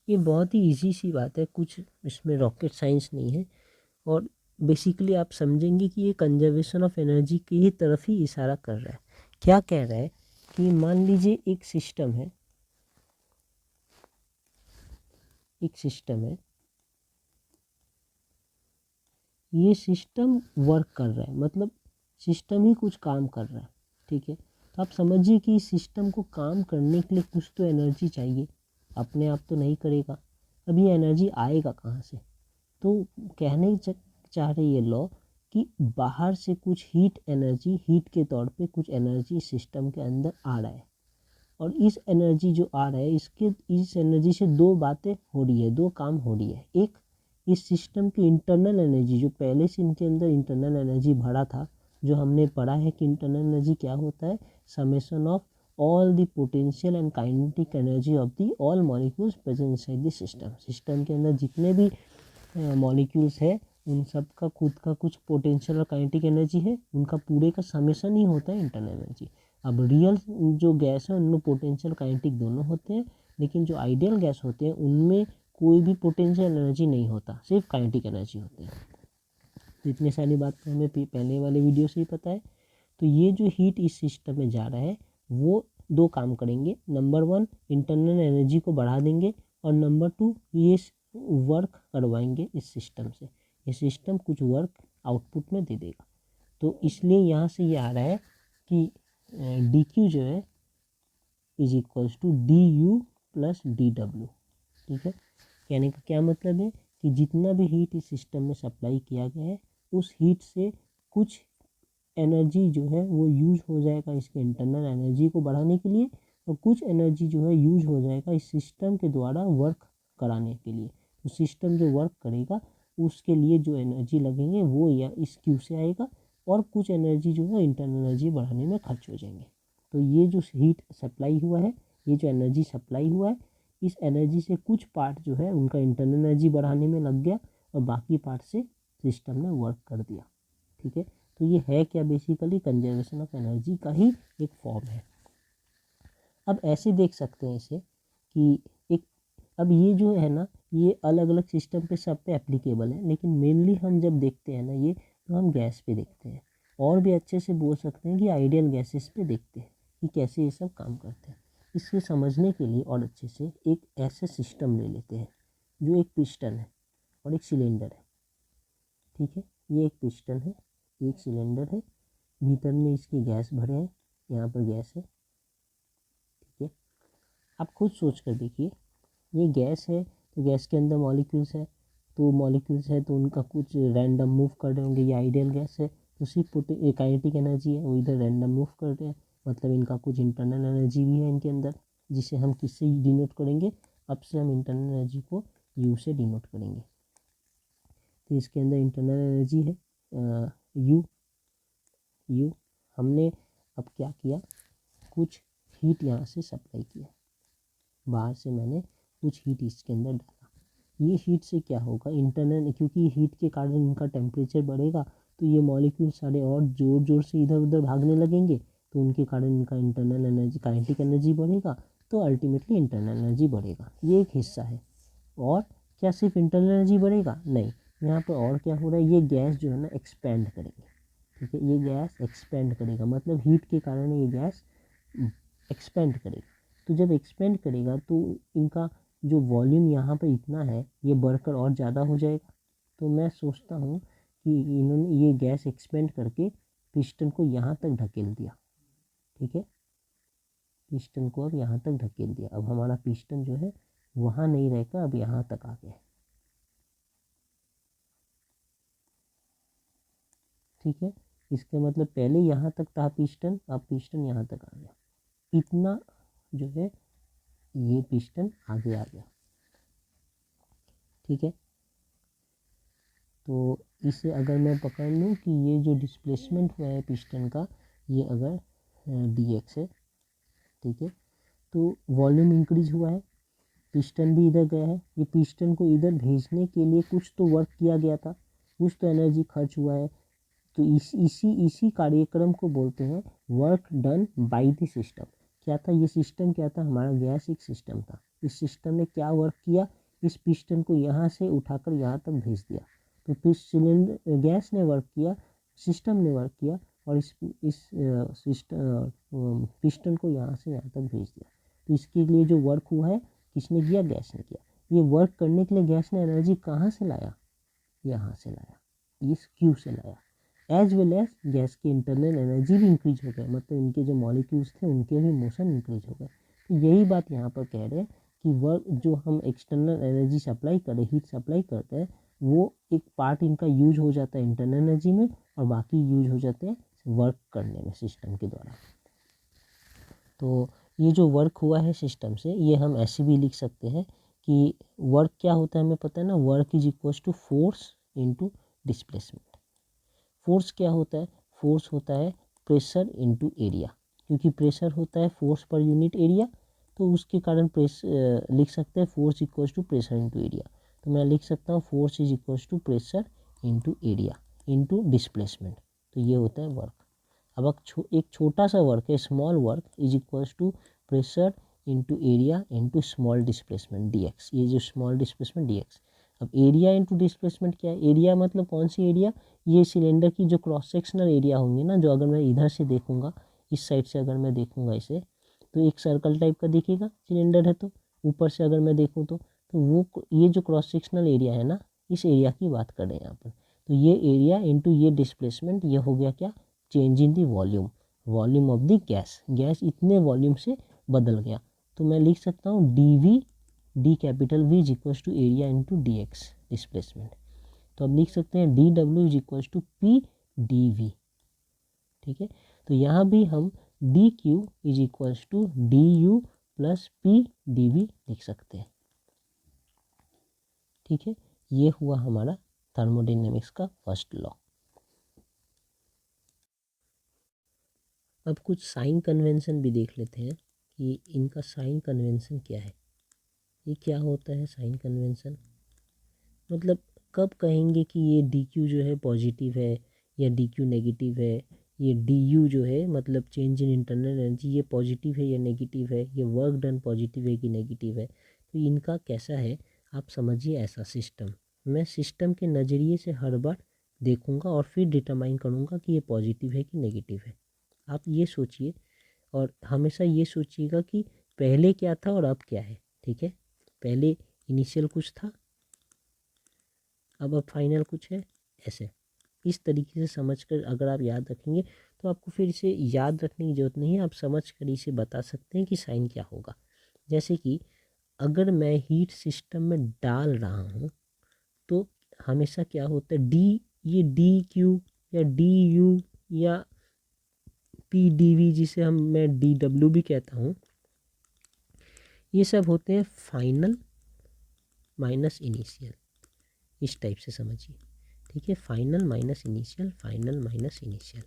Speaker 1: ये बहुत ही इजी सी बात है, कुछ इसमें रॉकेट साइंस नहीं है, और बेसिकली आप समझेंगे कि ये कंजर्वेशन ऑफ एनर्जी की ही तरफ ही इशारा कर रहा है। क्या कह रहा है कि मान लीजिए एक सिस्टम है, एक सिस्टम है, ये सिस्टम वर्क कर रहा है, मतलब सिस्टम ही कुछ काम कर रहा है, ठीक है। तो आप समझिए कि इस सिस्टम को काम करने के लिए कुछ तो एनर्जी चाहिए, अपने आप तो नहीं करेगा, अब ये एनर्जी आएगा कहाँ से। तो कहने चाह रहे ये लॉ कि बाहर से कुछ हीट एनर्जी, हीट के तौर पे कुछ एनर्जी सिस्टम के अंदर आ रहा है, और इस एनर्जी जो आ रहा है इस एनर्जी से दो बातें हो रही है, दो काम हो रही है। एक, इस सिस्टम की इंटरनल एनर्जी, जो पहले से इनके अंदर इंटरनल एनर्जी भरा था, जो हमने पढ़ा है कि इंटरनल एनर्जी क्या होता है, summation of all the potential and kinetic energy of the all molecules present inside the system. System के अंदर जितने भी मॉलिक्यूल्स है उन सब का खुद का कुछ पोटेंशियल और काइनेटिक एनर्जी है, उनका पूरे का समेशन ही होता है इंटरनल एनर्जी। अब रियल जो गैस है उनमें पोटेंशियल काइनेटिक दोनों होते हैं, लेकिन जो आइडियल गैस होते हैं उनमें कोई भी पोटेंशियल एनर्जी नहीं होता, सिर्फ काइनेटिक एनर्जी होती है। तो इतनी सारी बात तो हमें पहले वाले वीडियो से ही पता है। तो ये जो हीट इस सिस्टम में जा रहा है वो दो काम करेंगे, नंबर वन इंटरनल एनर्जी को बढ़ा देंगे, और नंबर टू ये वर्क करवाएंगे इस सिस्टम से, ये सिस्टम कुछ वर्क आउटपुट में दे देगा। तो इसलिए यहाँ से ये आ रहा है कि डी क्यू जो है is equals to D U plus D W, ठीक है। कहने का क्या मतलब है कि जितना भी हीट इस सिस्टम में सप्लाई किया गया है उस हीट से कुछ एनर्जी जो है वो यूज हो जाएगा इसके इंटरनल एनर्जी को बढ़ाने के लिए, और कुछ एनर्जी जो है यूज हो जाएगा इस सिस्टम के द्वारा वर्क कराने के लिए। तो सिस्टम जो वर्क करेगा उसके लिए जो एनर्जी लगेंगे वो या इस क्यू से आएगा, और कुछ एनर्जी जो है इंटरनल एनर्जी बढ़ाने में खर्च हो जाएंगे। तो ये जो हीट सप्लाई हुआ है, ये जो एनर्जी सप्लाई हुआ है, इस एनर्जी से कुछ पार्ट जो है उनका इंटरनल एनर्जी बढ़ाने में लग गया और बाकी पार्ट से सिस्टम ने वर्क कर दिया। ठीक है, तो ये है क्या, बेसिकली कंजर्वेशन ऑफ एनर्जी का ही एक फॉर्म है। अब ऐसे देख सकते हैं इसे कि एक, अब ये जो है ना ये अलग अलग सिस्टम पे सब पे एप्लीकेबल है, लेकिन मेनली हम जब देखते हैं ना ये, तो हम गैस पे देखते हैं, और भी अच्छे से बोल सकते हैं कि आइडियल गैसेस पे देखते हैं कि कैसे ये सब काम करते हैं। इससे समझने के लिए और अच्छे से एक ऐसे सिस्टम ले लेते हैं जो एक पिस्टन है और एक सिलेंडर है। ठीक है, ये एक पिस्टन है, एक सिलेंडर है, भीतर में इसके गैस भरे हैं, यहाँ पर गैस है। ठीक है, आप खुद सोच कर देखिए, ये गैस है तो गैस के अंदर मॉलिक्यूल्स है, तो मॉलिक्यूल्स है तो उनका कुछ रैंडम मूव कर रहे होंगे। ये आइडियल गैस है तो सिर्फ काइनेटिक एनर्जी है वो इधर रैंडम मूव कर रहे हैं, मतलब इनका कुछ इंटरनल एनर्जी भी है इनके अंदर, जिसे हम किससे डिनोट करेंगे, अब से हम इंटरनल एनर्जी को यू से डिनोट करेंगे। तो इसके अंदर इंटरनल एनर्जी है यू। हमने अब क्या किया, कुछ हीट यहाँ से सप्लाई किया, बाहर से मैंने कुछ हीट इसके अंदर डाला। ये हीट से क्या होगा, इंटरनल, क्योंकि हीट के कारण इनका टेम्परेचर बढ़ेगा तो ये मॉलिक्यूल सारे और ज़ोर ज़ोर से इधर उधर भागने लगेंगे, तो उनके कारण इनका इंटरनल एनर्जी, काइनेटिक एनर्जी बढ़ेगा, तो अल्टीमेटली इंटरनल एनर्जी बढ़ेगा। ये एक हिस्सा है। और क्या सिर्फ इंटरनल एनर्जी बढ़ेगा, नहीं, यहाँ पर और क्या हो रहा है, ये गैस जो है ना एक्सपेंड करेंगे। ठीक है, ये गैस एक्सपेंड करेगा, मतलब हीट के कारण ये गैस एक्सपेंड करेगा। तो जब एक्सपेंड करेगा तो इनका जो वॉल्यूम यहाँ पर इतना है ये बढ़कर और ज़्यादा हो जाएगा। तो मैं सोचता हूँ कि इन्होंने ये गैस एक्सपेंड करके पिस्टन को यहाँ तक ढकेल दिया। ठीक है, पिस्टन को अब यहाँ तक ढकेल दिया। अब हमारा पिस्टन जो है वहाँ नहीं रहकर अब यहाँ तक आ गया। ठीक है, इसका मतलब पहले यहाँ तक था पिस्टन, अब पिस्टन यहाँ तक आ गया। इतना जो है ये पिस्टन आगे आ गया। ठीक है, तो इसे अगर मैं पकड़ लूँ कि ये जो डिस्प्लेसमेंट हुआ है पिस्टन का, ये अगर dx है, ठीक है, तो वॉल्यूम इंक्रीज हुआ है, पिस्टन भी इधर गया है, ये पिस्टन को इधर भेजने के लिए कुछ तो वर्क किया गया था, कुछ तो एनर्जी खर्च हुआ है। तो इसी कार्यक्रम को बोलते हैं work done by the system. क्या था ये सिस्टम, क्या था, हमारा गैस एक सिस्टम था। इस सिस्टम ने क्या वर्क किया, इस पिस्टन को यहाँ से उठाकर यहाँ तक भेज दिया। तो सिलेंडर गैस ने वर्क किया, सिस्टम ने वर्क किया, और इस सिस्टम पिस्टन को यहाँ से यहाँ तक भेज दिया। तो इसके लिए जो वर्क हुआ है किसने किया, गैस ने किया। ये वर्क करने के लिए गैस ने एनर्जी कहाँ से लाया, यहाँ से लाया, इस क्यू से लाया। एज वेल एज गैस की इंटरनल एनर्जी भी इंक्रीज हो गए, मतलब इनके जो मॉलिक्यूल्स थे उनके भी मोशन इंक्रीज हो गए। तो यही बात यहाँ पर कह रहे हैं कि वर्क जो हम एक्सटर्नल एनर्जी सप्लाई करें, हीट सप्लाई करते हैं, वो एक पार्ट इनका यूज हो जाता है इंटरनल एनर्जी में, और बाकी यूज हो जाते हैं वर्क करने में सिस्टम के द्वारा। तो ये जो वर्क हुआ है सिस्टम से, ये हम ऐसे भी लिख सकते हैं कि वर्क क्या होता है हमें पता है ना, work is equals to force into displacement. Force क्या होता है, फोर्स होता है प्रेशर इनटू एरिया, क्योंकि प्रेशर होता है फोर्स पर यूनिट एरिया, तो उसके कारण लिख सकते हैं force equals to pressure into area. तो मैं लिख सकता हूँ force is equals to pressure into area into displacement. तो ये होता है वर्क। अब एक छोटा सा वर्क है, small work is equals to pressure into area into small displacement dx। ये जो स्मॉल डिस्प्लेसमेंट dx। अब एरिया इनटू डिस्प्लेसमेंट क्या है, एरिया मतलब कौन सी एरिया, ये सिलेंडर की जो क्रॉस सेक्शनल एरिया होंगे ना, जो अगर मैं इधर से देखूंगा, इस साइड से अगर मैं देखूंगा इसे, तो एक सर्कल टाइप का दिखेगा सिलेंडर है, तो ऊपर से अगर मैं देखूँ तो वो ये जो क्रॉस सेक्शनल एरिया है ना, इस एरिया की बात कर रहे हैं यहाँ पर। तो ये एरिया इंटू ये डिस्प्लेसमेंट, ये हो गया क्या, change in the volume, volume of the gas, gas इतने वॉल्यूम से बदल गया। तो मैं लिख सकता हूँ D capital V is equals to area into D X displacement. तो अब लिख सकते हैं D W is equals to P D V. ठीक है, तो यहाँ भी हम D Q is equals to D U plus P D V लिख सकते हैं। ठीक है, ये हुआ हमारा थर्मोडायनेमिक्स का फर्स्ट लॉ। अब कुछ साइन कन्वेंशन भी देख लेते हैं कि इनका साइन कन्वेंशन क्या है। ये क्या होता है साइन कन्वेंशन, मतलब कब कहेंगे कि ये डी क्यू जो है पॉजिटिव है या डी क्यू नेगेटिव है, ये डी यू जो है मतलब चेंज इन इंटरनल एनर्जी ये पॉजिटिव है या नेगेटिव है, ये वर्क डन पॉजिटिव है कि नेगेटिव है। तो इनका कैसा है आप समझिए, ऐसा सिस्टम मैं सिस्टम के नज़रिए से हर बार देखूंगा और फिर डिटरमाइन करूंगा कि ये पॉजिटिव है कि नेगेटिव है। आप ये सोचिए और हमेशा ये सोचिएगा कि पहले क्या था और अब क्या है। ठीक है, पहले इनिशियल कुछ था, अब फाइनल कुछ है, ऐसे इस तरीके से समझकर अगर आप याद रखेंगे तो आपको फिर इसे याद रखने की ज़रूरत नहीं है, आप समझ कर इसे बता सकते हैं कि साइन क्या होगा। जैसे कि अगर मैं हीट सिस्टम में डाल रहा हूँ तो हमेशा क्या होता है, डी, ये डी क्यू या डी यू या पी डी वी जिसे मैं डी डब्ल्यू भी कहता हूँ, ये सब होते हैं फाइनल माइनस इनिशियल, इस टाइप से समझिए। ठीक है, final minus initial, final minus initial.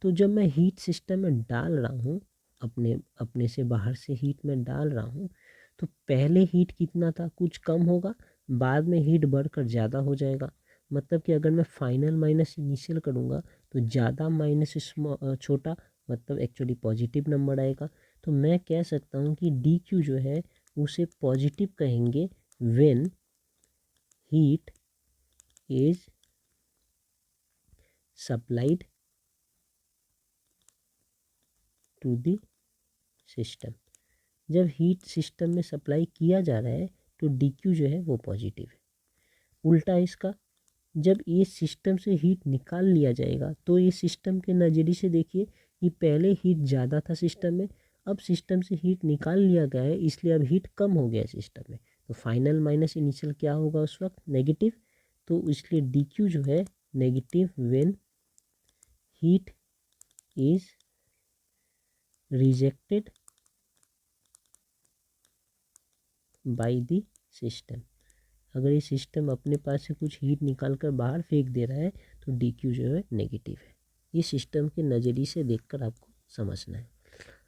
Speaker 1: तो जब मैं हीट सिस्टम में डाल रहा हूँ, अपने अपने से बाहर से हीट में डाल रहा हूँ, तो पहले हीट कितना था, कुछ कम होगा, बाद में हीट बढ़कर ज़्यादा हो जाएगा। मतलब कि अगर मैं फाइनल माइनस इनिशियल करूँगा तो ज़्यादा माइनस छोटा मतलब एक्चुअली पॉजिटिव नंबर आएगा। तो मैं कह सकता हूँ कि डी क्यू जो है उसे पॉजिटिव कहेंगे when heat is supplied to the system. जब हीट सिस्टम में सप्लाई किया जा रहा है तो डी क्यू जो है वो पॉजिटिव है। उल्टा इसका, जब ये सिस्टम से हीट निकाल लिया जाएगा तो ये सिस्टम के नज़रिए से देखिए कि पहले हीट ज़्यादा था सिस्टम में, अब सिस्टम से हीट निकाल लिया गया है इसलिए अब हीट कम हो गया है सिस्टम में। तो फाइनल माइनस इनिशियल क्या होगा उस वक्त, नेगेटिव। तो इसलिए डी क्यू जो है negative when heat is rejected by the system. अगर ये सिस्टम अपने पास से कुछ हीट निकाल कर बाहर फेंक दे रहा है तो डी क्यू जो है नेगेटिव है। ये सिस्टम के नज़रिए से देखकर आपको समझना है।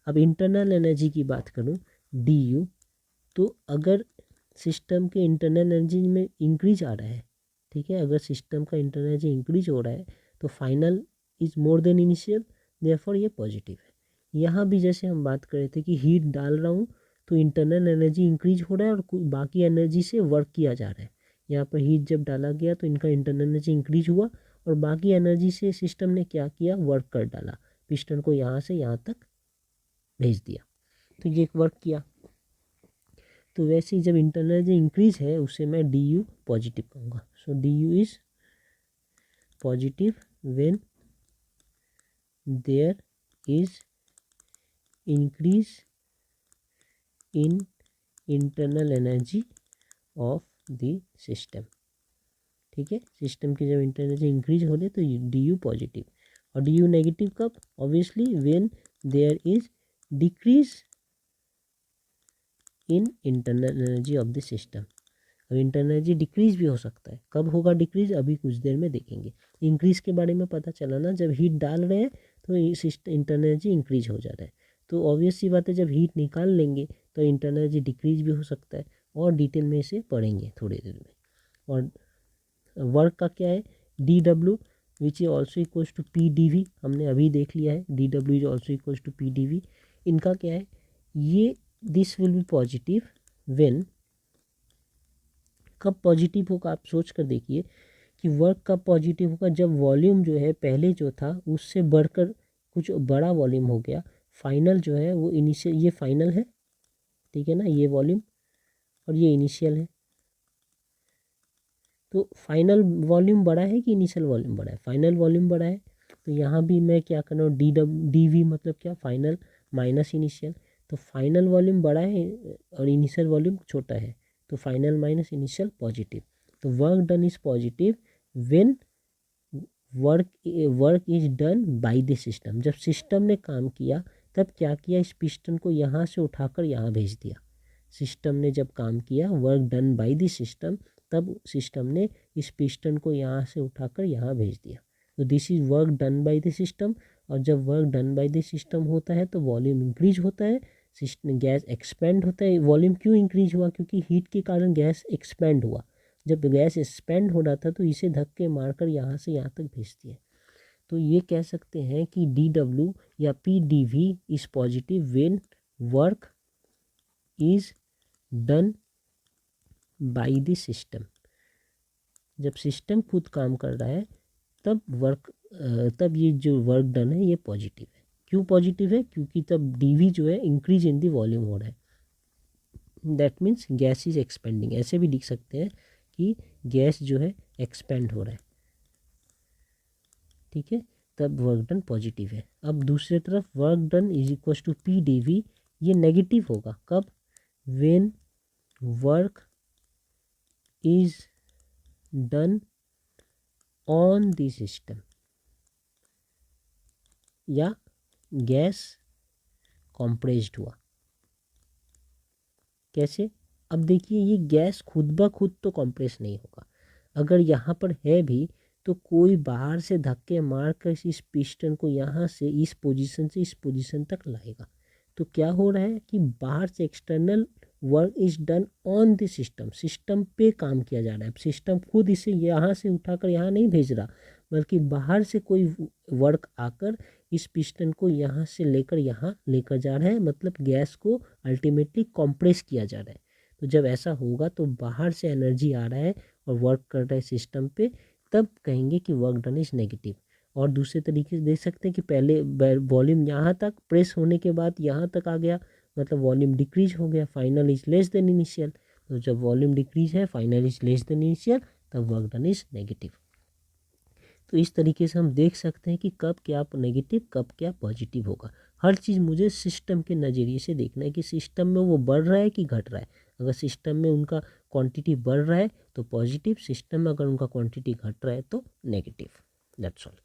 Speaker 1: अब इंटरनल एनर्जी की बात करूँ, डी यू, तो अगर सिस्टम के इंटरनल एनर्जी में इंक्रीज आ रहा है, ठीक है, अगर सिस्टम का इंटरनल एनर्जी इंक्रीज हो रहा है तो final is more than initial, therefore ये पॉजिटिव है। यहाँ भी जैसे हम बात कर रहे थे कि हीट डाल रहा हूँ तो इंटरनल एनर्जी इंक्रीज हो रहा है और बाकी एनर्जी से वर्क किया जा रहा है। यहाँ पर हीट जब डाला गया तो इनका इंटरनल एनर्जी इंक्रीज हुआ और बाकी एनर्जी से सिस्टम ने क्या किया, वर्क कर डाला, पिस्टन को यहाँ से यहाँ तक भेज दिया, तो ये वर्क किया। तो वैसे ही जब इंटरनल एनर्जी इंक्रीज है उसे मैं डी यू पॉजिटिव कहूँगा। So D U is positive when there is increase in internal energy of the system. ठीक है, सिस्टम की जब इंटरनल एनर्जी इंक्रीज हो रही तो डी यू पॉजिटिव। और डी यू नेगेटिव कब, obviously when there is decrease in internal energy of the system. अब इंटरनल एनर्जी डिक्रीज भी हो सकता है, कब होगा डिक्रीज अभी कुछ देर में देखेंगे। इंक्रीज के बारे में पता चला ना, जब हीट डाल रहे हैं तो इंटरनल एनर्जी इंक्रीज हो जा रहा है। तो ऑब्वियस सी बात है जब हीट निकाल लेंगे तो इंटरनल एनर्जी डिक्रीज भी हो सकता है, और डिटेल में इसे पढ़ेंगे थोड़ी देर में। और वर्क का क्या है, D W which is also equals to P D V, हमने अभी देख लिया है, D W is also equals to P D V. इनका क्या है, ये this will be positive when, कब पॉजिटिव होगा आप सोच कर देखिए कि वर्क कब पॉजिटिव होगा, जब वॉल्यूम जो है पहले जो था उससे बढ़कर कुछ बड़ा वॉल्यूम हो गया। फाइनल जो है वो इनिशियल, ये फाइनल है, ठीक है ना, ये वॉल्यूम, और ये इनिशियल है। तो फाइनल वॉल्यूम बड़ा है कि इनिशियल वॉल्यूम बड़ा है, फाइनल वॉल्यूम बड़ा है। तो यहाँ भी मैं क्या कर रहा हूँ, डी वी मतलब क्या, फाइनल माइनस इनिशियल। तो फाइनल वॉल्यूम बड़ा है और इनिशियल वॉल्यूम छोटा है, तो फाइनल माइनस इनिशियल पॉजिटिव। तो work done is positive when work is done by the system. जब सिस्टम ने काम किया तब क्या किया, इस पिस्टन को यहाँ से उठाकर यहाँ भेज दिया। सिस्टम ने जब काम किया, work done by the system, तब सिस्टम ने इस पिस्टन को यहाँ से उठाकर यहाँ भेज दिया। तो this is work done by the system. और जब work done by the system होता है तो वॉल्यूम इंक्रीज होता है, सिस्टम गैस एक्सपेंड होता है। वॉल्यूम क्यों इंक्रीज हुआ? क्योंकि हीट के कारण गैस एक्सपेंड हुआ। जब गैस एक्सपेंड हो रहा था तो इसे धक्के मारकर यहाँ से यहाँ तक भेज दिया। तो ये कह सकते हैं कि DW या PDV is positive when work is done by the system. जब सिस्टम खुद काम कर रहा है तब ये जो वर्क डन है ये पॉजिटिव है। क्यों पॉजिटिव है? क्योंकि तब DV जो है इंक्रीज इन दी वॉल्यूम हो रहा है। That means gas is expanding. ऐसे भी लिख सकते हैं कि गैस जो है एक्सपेंड हो रहा है, ठीक है, तब वर्क डन पॉजिटिव है। अब दूसरी तरफ work done is equal to PDV, ये नेगेटिव होगा। कब? When work is done on the system या गैस कॉम्प्रेस्ड हुआ। कैसे? अब देखिए ये गैस खुद ब खुद तो कॉम्प्रेस नहीं होगा। अगर यहाँ पर है भी तो कोई बाहर से धक्के मार कर इस पिस्टन को यहाँ से इस पोजीशन से इस पोजीशन तक लाएगा। तो क्या हो रहा है कि बाहर से external work is done on the system, system पे काम किया जा रहा है। सिस्टम खुद इसे यहाँ से उठाकर यहाँ नहीं भेज रहा, बल्कि बाहर से कोई वर्क आकर इस पिस्टन को यहाँ से लेकर यहाँ लेकर जा रहा है। मतलब गैस को अल्टीमेटली कंप्रेस किया जा रहा है। तो जब ऐसा होगा तो बाहर से एनर्जी आ रहा है और वर्क कर रहा है सिस्टम पे, तब कहेंगे कि वर्क डन इज नेगेटिव। और दूसरे तरीके से देख सकते हैं कि पहले वॉल्यूम यहाँ तक प्रेस होने के बाद यहाँ तक आ गया, मतलब वॉल्यूम डिक्रीज हो गया, final is less than initial. तो जब वॉल्यूम डिक्रीज है, final is less than initial, तब वर्क डन इज नेगेटिव। तो इस तरीके से हम देख सकते हैं कि कब क्या नेगेटिव कब क्या पॉजिटिव होगा। हर चीज़ मुझे सिस्टम के नज़रिए से देखना है कि सिस्टम में वो बढ़ रहा है कि घट रहा है। अगर सिस्टम में उनका क्वांटिटी बढ़ रहा है तो पॉजिटिव, सिस्टम में अगर उनका क्वांटिटी घट रहा है तो नेगेटिव। That's all.